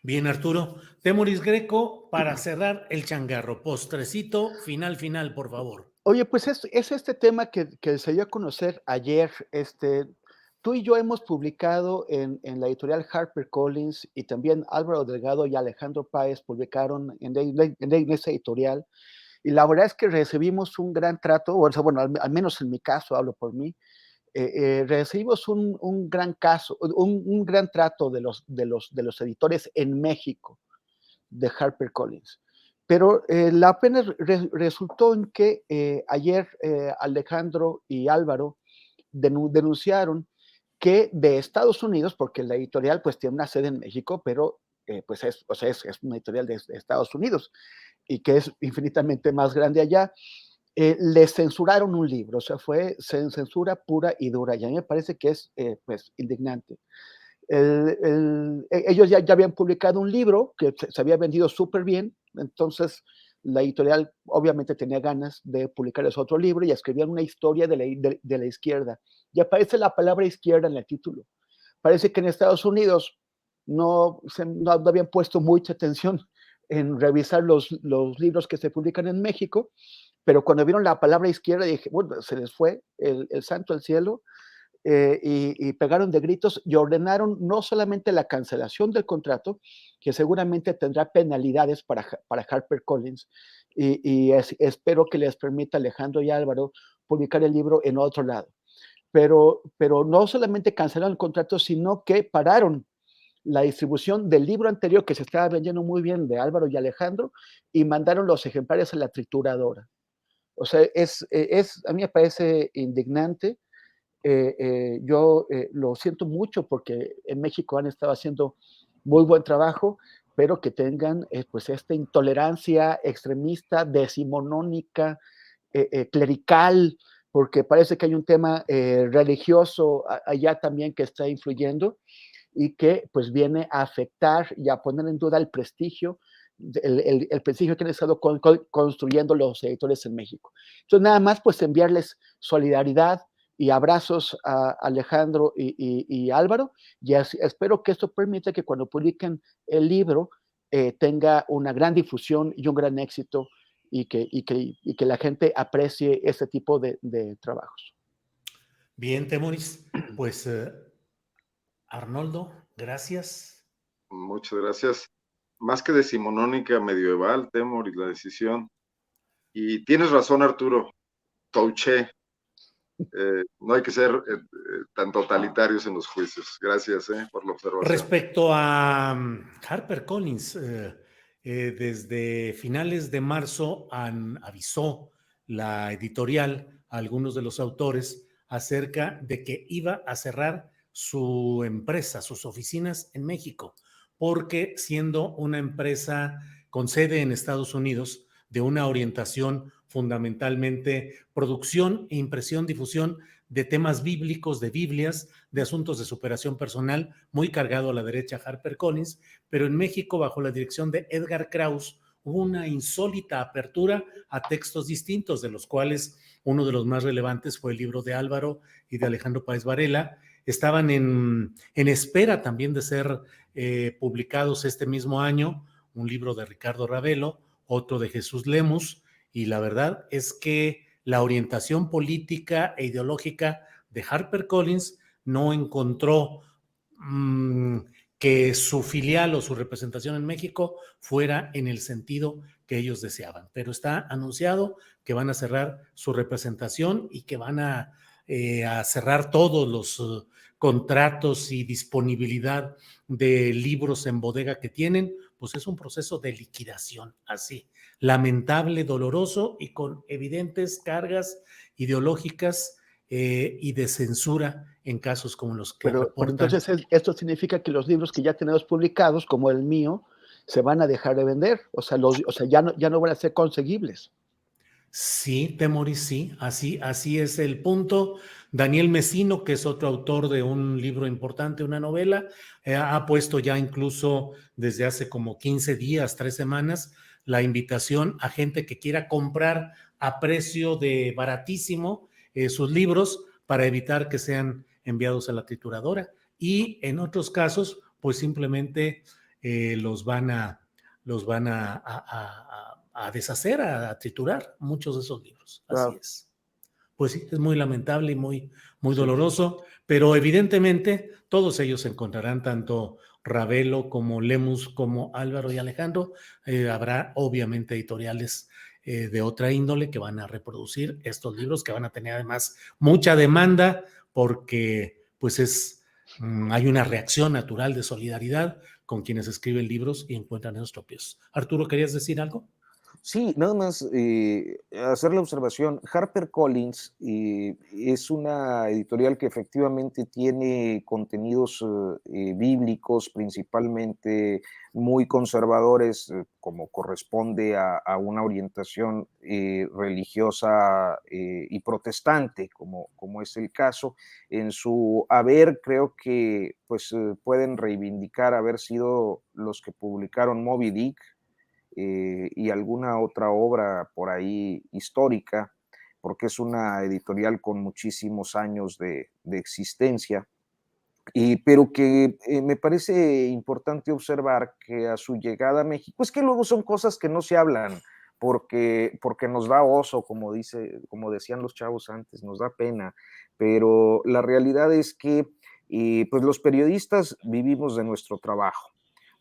Bien, Arturo. Temoris Greco, para cerrar el changarro, postrecito, final, por favor. Oye, pues es este tema que se dio a conocer ayer. Tú y yo hemos publicado en la editorial HarperCollins, y también Álvaro Delgado y Alejandro Páez publicaron en esa editorial, y la verdad es que recibimos un gran trato, o sea, bueno, al menos en mi caso, hablo por mí, recibimos un gran trato de los editores en México de HarperCollins. Pero la pena resultó en que ayer Alejandro y Álvaro denunciaron que de Estados Unidos, porque la editorial pues tiene una sede en México, pero pues es una editorial de Estados Unidos y que es infinitamente más grande allá, les censuraron un libro, o sea, fue censura pura y dura, y a mí me parece que es pues indignante. Ellos ya habían publicado un libro que se había vendido súper bien, entonces la editorial obviamente tenía ganas de publicar ese otro libro y escribían una historia de la izquierda. Y aparece la palabra izquierda en el título. Parece que en Estados Unidos no habían puesto mucha atención en revisar los libros que se publican en México, pero cuando vieron la palabra izquierda dije, bueno, se les fue el santo al cielo. Y pegaron de gritos y ordenaron no solamente la cancelación del contrato, que seguramente tendrá penalidades para HarperCollins, y espero que les permita a Alejandro y Álvaro publicar el libro en otro lado. Pero no solamente cancelaron el contrato, sino que pararon la distribución del libro anterior que se estaba vendiendo muy bien de Álvaro y Alejandro, y mandaron los ejemplares a la trituradora. O sea, a mí me parece indignante. Yo lo siento mucho porque en México han estado haciendo muy buen trabajo, pero que tengan pues esta intolerancia extremista, decimonónica, clerical, porque parece que hay un tema religioso allá también que está influyendo, y que pues viene a afectar y a poner en duda el prestigio, el prestigio que han estado construyendo los editores en México. Entonces, nada más pues enviarles solidaridad y abrazos a Alejandro y Álvaro, y espero que esto permita que cuando publiquen el libro tenga una gran difusión y un gran éxito, y que la gente aprecie este tipo de trabajos. Bien, Temoris, pues Arnoldo, gracias. Muchas gracias. Más que decimonónica medieval, Temoris, la decisión. Y tienes razón, Arturo, touché. No hay que ser tan totalitarios en los juicios. Gracias por la observación. Respecto a HarperCollins, desde finales de marzo avisó la editorial a algunos de los autores acerca de que iba a cerrar su empresa, sus oficinas en México, porque siendo una empresa con sede en Estados Unidos, de una orientación fundamentalmente producción, impresión, difusión de temas bíblicos, de Biblias, de asuntos de superación personal, muy cargado a la derecha HarperCollins, pero en México, bajo la dirección de Edgar Kraus, hubo una insólita apertura a textos distintos, de los cuales uno de los más relevantes fue el libro de Álvaro y de Alejandro Páez Varela. Estaban en espera también de ser publicados este mismo año, un libro de Ricardo Ravelo, otro de Jesús Lemus, y la verdad es que la orientación política e ideológica de HarperCollins no encontró que su filial o su representación en México fuera en el sentido que ellos deseaban. Pero está anunciado que van a cerrar su representación y que van a cerrar todos los contratos y disponibilidad de libros en bodega que tienen, pues es un proceso de liquidación así, lamentable, doloroso y con evidentes cargas ideológicas y de censura en casos como los que Pero reportan. entonces esto significa que los libros que ya tenemos publicados, como el mío, se van a dejar de vender, o sea, ya no van a ser conseguibles. Sí, Temoris, sí, así es el punto. Daniel Mesino, que es otro autor de un libro importante, una novela, ha puesto ya incluso desde hace como 15 días, 3 semanas, la invitación a gente que quiera comprar a precio de baratísimo sus libros para evitar que sean enviados a la trituradora. Y en otros casos, pues simplemente los van a deshacer, a triturar muchos de esos libros. Así Claro. es. Pues sí, es muy lamentable y muy Sí. doloroso, pero evidentemente todos ellos se encontrarán, tanto Ravelo como Lemus, como Álvaro y Alejandro. Habrá obviamente editoriales de otra índole que van a reproducir estos libros, que van a tener además mucha demanda, porque pues hay una reacción natural de solidaridad con quienes escriben libros y encuentran esos tropiezos. Arturo, ¿querías decir algo? Sí, nada más hacer la observación. HarperCollins es una editorial que efectivamente tiene contenidos bíblicos, principalmente muy conservadores, como corresponde a una orientación religiosa y protestante, como es el caso. En su haber, creo que pues, pueden reivindicar haber sido los que publicaron Moby Dick, y alguna otra obra por ahí histórica, porque es una editorial con muchísimos años de existencia, pero que me parece importante observar que a su llegada a México, es que luego son cosas que no se hablan, porque nos da oso, como decían los chavos antes, nos da pena, pero la realidad es que pues los periodistas vivimos de nuestro trabajo.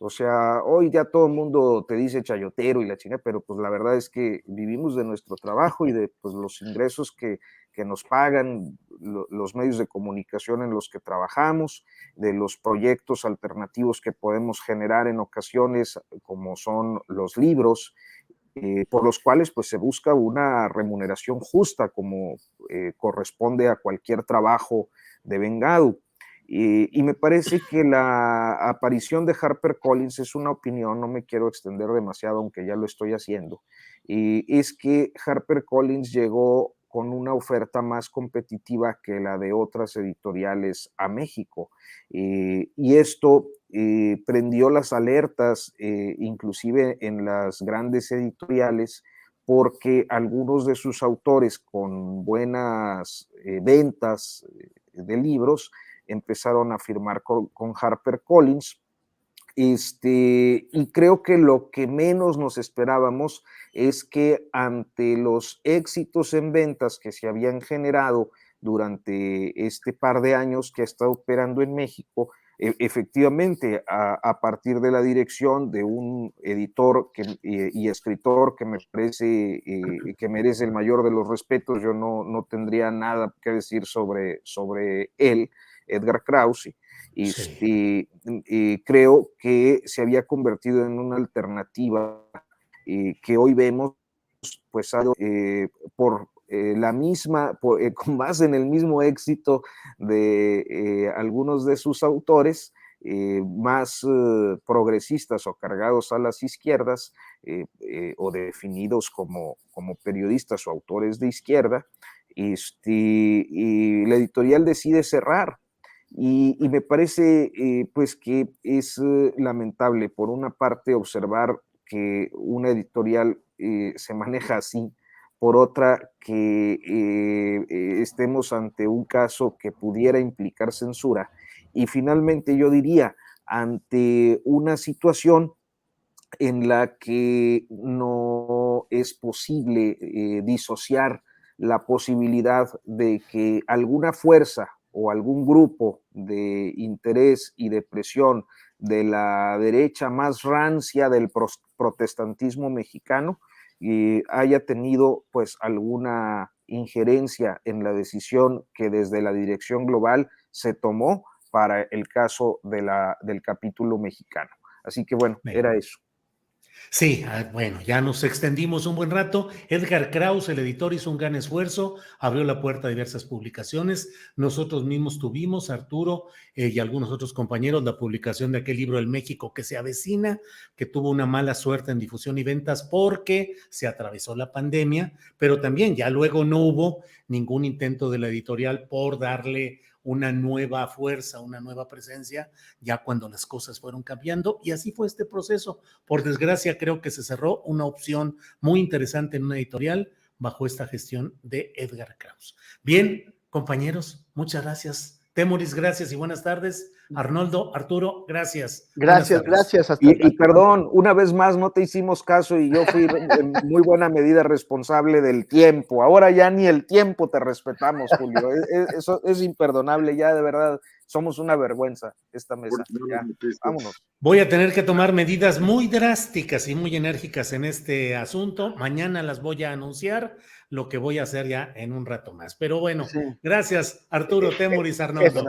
O sea, hoy ya todo el mundo te dice chayotero y la chingada, pero pues la verdad es que vivimos de nuestro trabajo y de pues, los ingresos que nos pagan los medios de comunicación en los que trabajamos, de los proyectos alternativos que podemos generar en ocasiones, como son los libros, por los cuales pues se busca una remuneración justa, como corresponde a cualquier trabajo devengado. Y me parece que la aparición de HarperCollins es una opinión, no me quiero extender demasiado, aunque ya lo estoy haciendo, es que HarperCollins llegó con una oferta más competitiva que la de otras editoriales a México. Y esto prendió las alertas, inclusive en las grandes editoriales, porque algunos de sus autores con buenas ventas de libros empezaron a firmar con HarperCollins. Y creo que lo que menos nos esperábamos es que ante los éxitos en ventas que se habían generado durante este par de años que ha estado operando en México, efectivamente, a partir de la dirección de un editor y escritor que me parece que merece el mayor de los respetos, yo no tendría nada que decir sobre él, Edgar Krause. Sí. Creo que se había convertido en una alternativa que hoy vemos pues por la misma, con base en el mismo éxito de algunos de sus autores más progresistas o cargados a las izquierdas o definidos como periodistas o autores de izquierda, y la editorial decide cerrar. Y me parece pues que es lamentable, por una parte, observar que una editorial se maneja así, por otra, que estemos ante un caso que pudiera implicar censura, y finalmente yo diría, ante una situación en la que no es posible disociar la posibilidad de que alguna fuerza o algún grupo de interés y de presión de la derecha más rancia del protestantismo mexicano haya tenido pues alguna injerencia en la decisión que desde la dirección global se tomó para el caso del capítulo mexicano. Así que bueno, era eso. Sí, bueno, ya nos extendimos un buen rato. Edgar Krause, el editor, hizo un gran esfuerzo, abrió la puerta a diversas publicaciones. Nosotros mismos tuvimos, Arturo y algunos otros compañeros, la publicación de aquel libro, El México que se avecina, que tuvo una mala suerte en difusión y ventas porque se atravesó la pandemia, pero también ya luego no hubo ningún intento de la editorial por darle una nueva fuerza, una nueva presencia, ya cuando las cosas fueron cambiando, y así fue este proceso. Por desgracia, creo que se cerró una opción muy interesante en una editorial bajo esta gestión de Edgar Krause. Bien, compañeros, muchas gracias. Temoris, gracias y buenas tardes. Arnoldo, Arturo, gracias. Gracias, gracias. Y perdón, una vez más no te hicimos caso y yo fui en muy buena medida responsable del tiempo. Ahora ya ni el tiempo te respetamos, Julio. Eso es imperdonable, ya de verdad. Somos una vergüenza esta mesa. Ya, vámonos. Voy a tener que tomar medidas muy drásticas y muy enérgicas en este asunto. Mañana las voy a anunciar, lo que voy a hacer ya en un rato más. Pero bueno, sí. Gracias, Arturo, Temoris, Arnoldo.